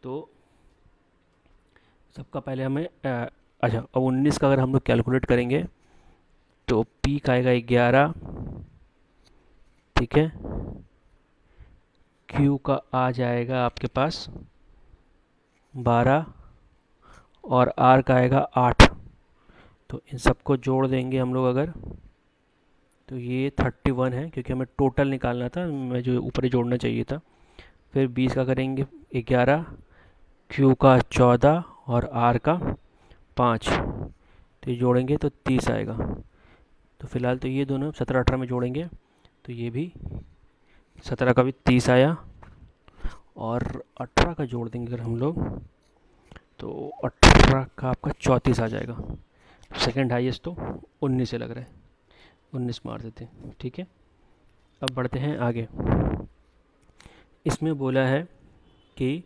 तो सबका पहले हमें अच्छा, अब 19 का अगर हम लोग कैलकुलेट करेंगे तो P का आएगा 11। ठीक है, Q का आ जाएगा आपके पास 12 और R का आएगा 8। तो इन सबको जोड़ देंगे हम लोग अगर, तो ये 31 है, क्योंकि हमें टोटल निकालना था, मैं जो ऊपर ही जोड़ना चाहिए था। फिर 20 का करेंगे 11, क्यू का 14 और आर का 5। तो ये जोड़ेंगे तो 30 आएगा। तो फिलहाल तो ये दोनों 17 18 में जोड़ेंगे तो ये भी 17 का भी 30 आया, और 18 का जोड़ देंगे अगर हम लोग तो 18 का आपका 34 आ जाएगा। सेकंड हाईएस्ट तो 19 से लग रहा है, 19 मार देते हैं। ठीक है, अब बढ़ते हैं आगे। इसमें बोला है कि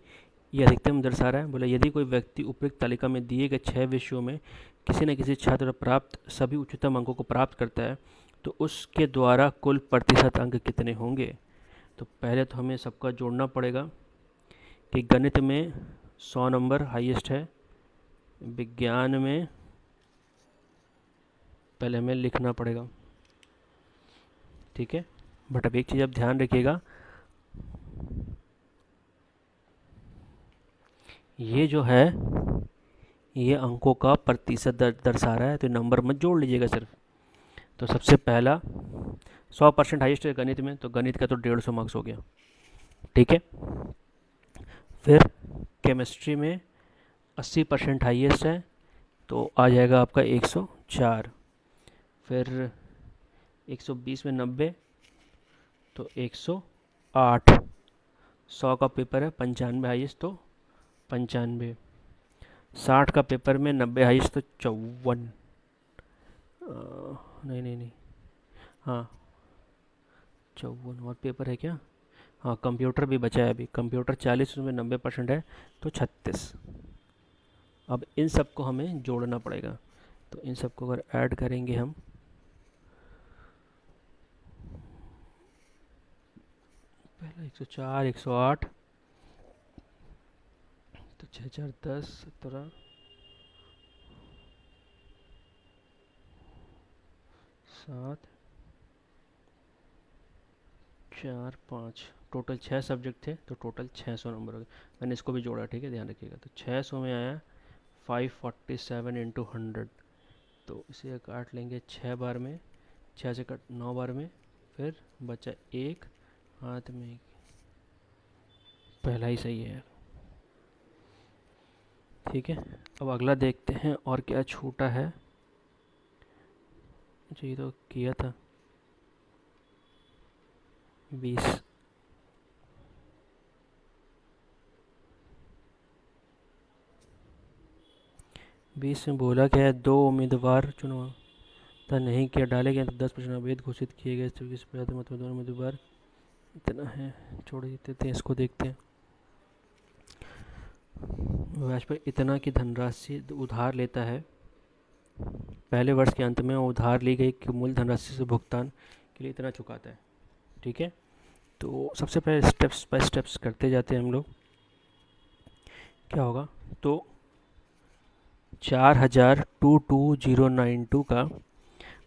ये अधिकतम दर्शा रहा है। बोला यदि कोई व्यक्ति उपयुक्त तालिका में दिए गए 6 विषयों में किसी न किसी छात्र प्राप्त सभी उच्चतम अंकों को प्राप्त करता है तो उसके द्वारा कुल प्रतिशत अंक कितने होंगे। तो पहले तो हमें सबका जोड़ना पड़ेगा कि गणित में 100 नंबर हाईएस्ट है, विज्ञान में पहले हमें लिखना पड़ेगा। ठीक है, बट अब एक चीज़ आप ध्यान रखिएगा, ये जो है ये अंकों का प्रतिशत दर्शा रहा है, तो नंबर मत जोड़ लीजिएगा सिर्फ। तो सबसे पहला 100% हाईएस्ट है गणित में, तो गणित का तो 150 मार्क्स हो गया। ठीक है, फिर केमिस्ट्री में 80% हाईएस्ट है तो आ जाएगा आपका 104। फिर 120 में 90 तो 108। 100 का पेपर है 95 हाईएस्ट तो 95। 60 का पेपर में 90 हाईएस्ट तो 54। नहीं नहीं नहीं, हाँ 54 और पेपर है क्या, हाँ कंप्यूटर भी बचा है अभी, कंप्यूटर 40 उसमें 90% है तो 36। अब इन सब को हमें जोड़ना पड़ेगा, तो इन सब को अगर ऐड करेंगे हम पहला 104 108 तो 6 4 10 17 7 4 5, टोटल 6 सब्जेक्ट थे तो टोटल 600 नंबर हो गए। मैंने इसको भी जोड़ा, ठीक है ध्यान रखिएगा। तो 600 में आया 547 इंटू 100, तो इसे काट लेंगे 6 बार में, 6 से कट 9 बार में, फिर बचा एक हाथ में। पहला ही सही है। ठीक है, अब अगला देखते हैं और क्या छूटा है। जी तो किया था 20। में बोला क्या है, 2 उम्मीदवार चुनाव था नहीं किया, डाले गए तो 10% अवैध घोषित किए गए, 24% मत में 2 उम्मीदवार इतना है। छोड़ देते हैं, इसको देखते हैं। वाजपेयी इतना की धनराशि उधार लेता है, पहले वर्ष के अंत में उधार ली गई मूल धनराशि से भुगतान के लिए इतना चुकाता है। ठीक है, तो सबसे पहले स्टेप्स बाय स्टेप्स करते जाते हैं हम लोग। क्या होगा, तो 4000 का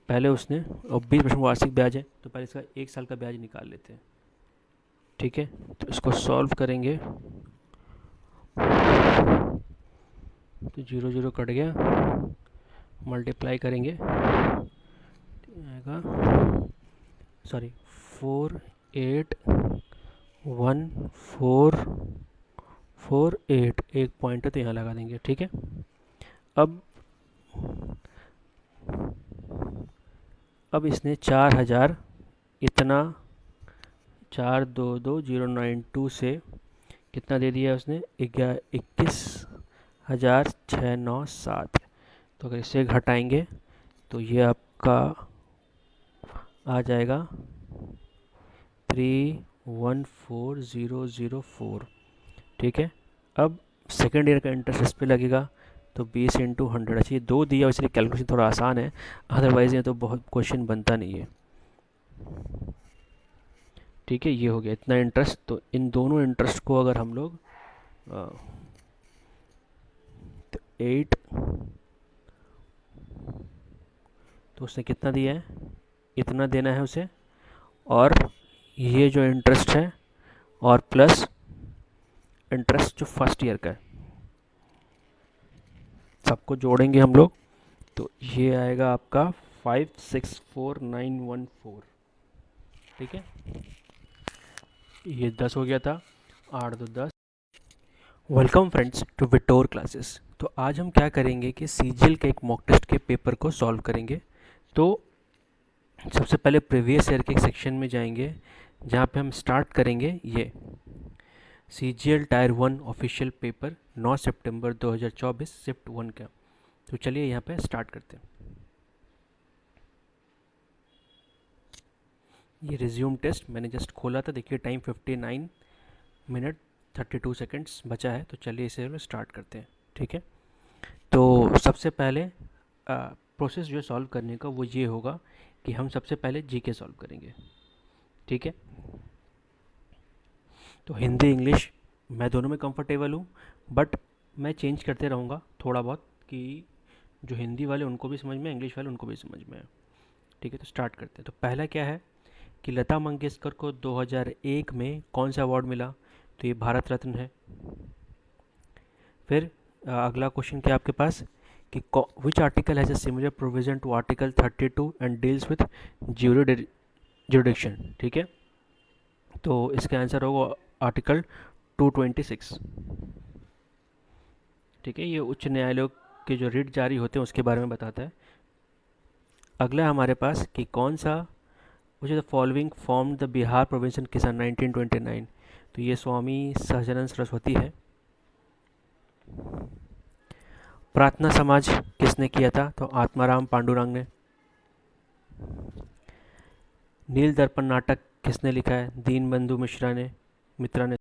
पहले उसने, और 20% वार्षिक ब्याज है तो पहले इसका 1 साल का ब्याज निकाल लेते हैं। ठीक है, तो इसको सॉल्व करेंगे तो 0 0 कट गया, मल्टीप्लाई करेंगे आएगा, सॉरी 481448, एक पॉइंट है तो यहाँ लगा देंगे। ठीक है, अब इसने 4000 इतना 422092 से कितना दे दिया उसने, 21,697। तो अगर इसे घटाएंगे तो ये आपका आ जाएगा 314004। ठीक है, अब सेकेंड ईयर का इंटरेस्ट इस पर लगेगा तो 20 इंटू 100। अच्छा ये 2 दिया इसलिए कैलकुलेशन थोड़ा आसान है, अदरवाइज़ ये तो बहुत क्वेश्चन बनता नहीं है। ठीक है, ये हो गया इतना इंटरेस्ट। तो इन दोनों इंटरेस्ट को अगर हम लोग तो 8, तो उसने कितना दिया है, इतना देना है उसे, और ये जो इंटरेस्ट है और प्लस इंटरेस्ट जो फर्स्ट ईयर का है, सबको जोड़ेंगे हम लोग तो ये आएगा आपका 564914। ठीक है, ये 10 हो गया था, 8 2 10। Welcome friends to Vitor classes. तो आज हम क्या करेंगे कि सीजीएल के एक मॉक टेस्ट के पेपर को सॉल्व करेंगे। तो सबसे पहले प्रीवियस ईयर के एक सेक्शन में जाएंगे जहाँ पे हम स्टार्ट करेंगे ये सीजीएल टायर 1 ऑफिशियल पेपर 9 सितंबर 2024 शिफ्ट 1 का। तो चलिए यहाँ पे स्टार्ट करते हैं। ये रिज्यूम टेस्ट मैंने जस्ट खोला था, देखिए टाइम 59 मिनट 32 सेकंड्स बचा है। तो चलिए इसे स्टार्ट करते हैं, ठीक है। तो सबसे पहले प्रोसेस जो है सॉल्व करने का वो ये होगा कि हम सबसे पहले जीके सॉल्व करेंगे, ठीक है। तो हिंदी इंग्लिश मैं दोनों में कंफर्टेबल हूँ, बट मैं चेंज करते रहूँगा थोड़ा बहुत कि जो हिंदी वाले उनको भी समझ में, इंग्लिश वाले उनको भी समझ में है, ठीक है। तो स्टार्ट करते हैं। तो पहला क्या है कि लता मंगेशकर को 2001 में कौन सा अवार्ड मिला? तो ये भारत रत्न है। फिर अगला क्वेश्चन क्या आपके पास कि which article has a similar provision to article 32 and deals with jurisdiction, ठीक है। तो इसका आंसर होगा आर्टिकल 226, ठीक है। ये उच्च न्यायालयों के जो रिट जारी होते हैं उसके बारे में बताता है। अगला हमारे पास कि कौन सा which the following form the Bihar provincial किसान 1929। तो ये स्वामी सहजानंद सरस्वती है। प्रार्थना समाज किसने किया था? तो आत्माराम पांडुरंग ने। नील दर्पण नाटक किसने लिखा है? दीनबंधु मित्रा ने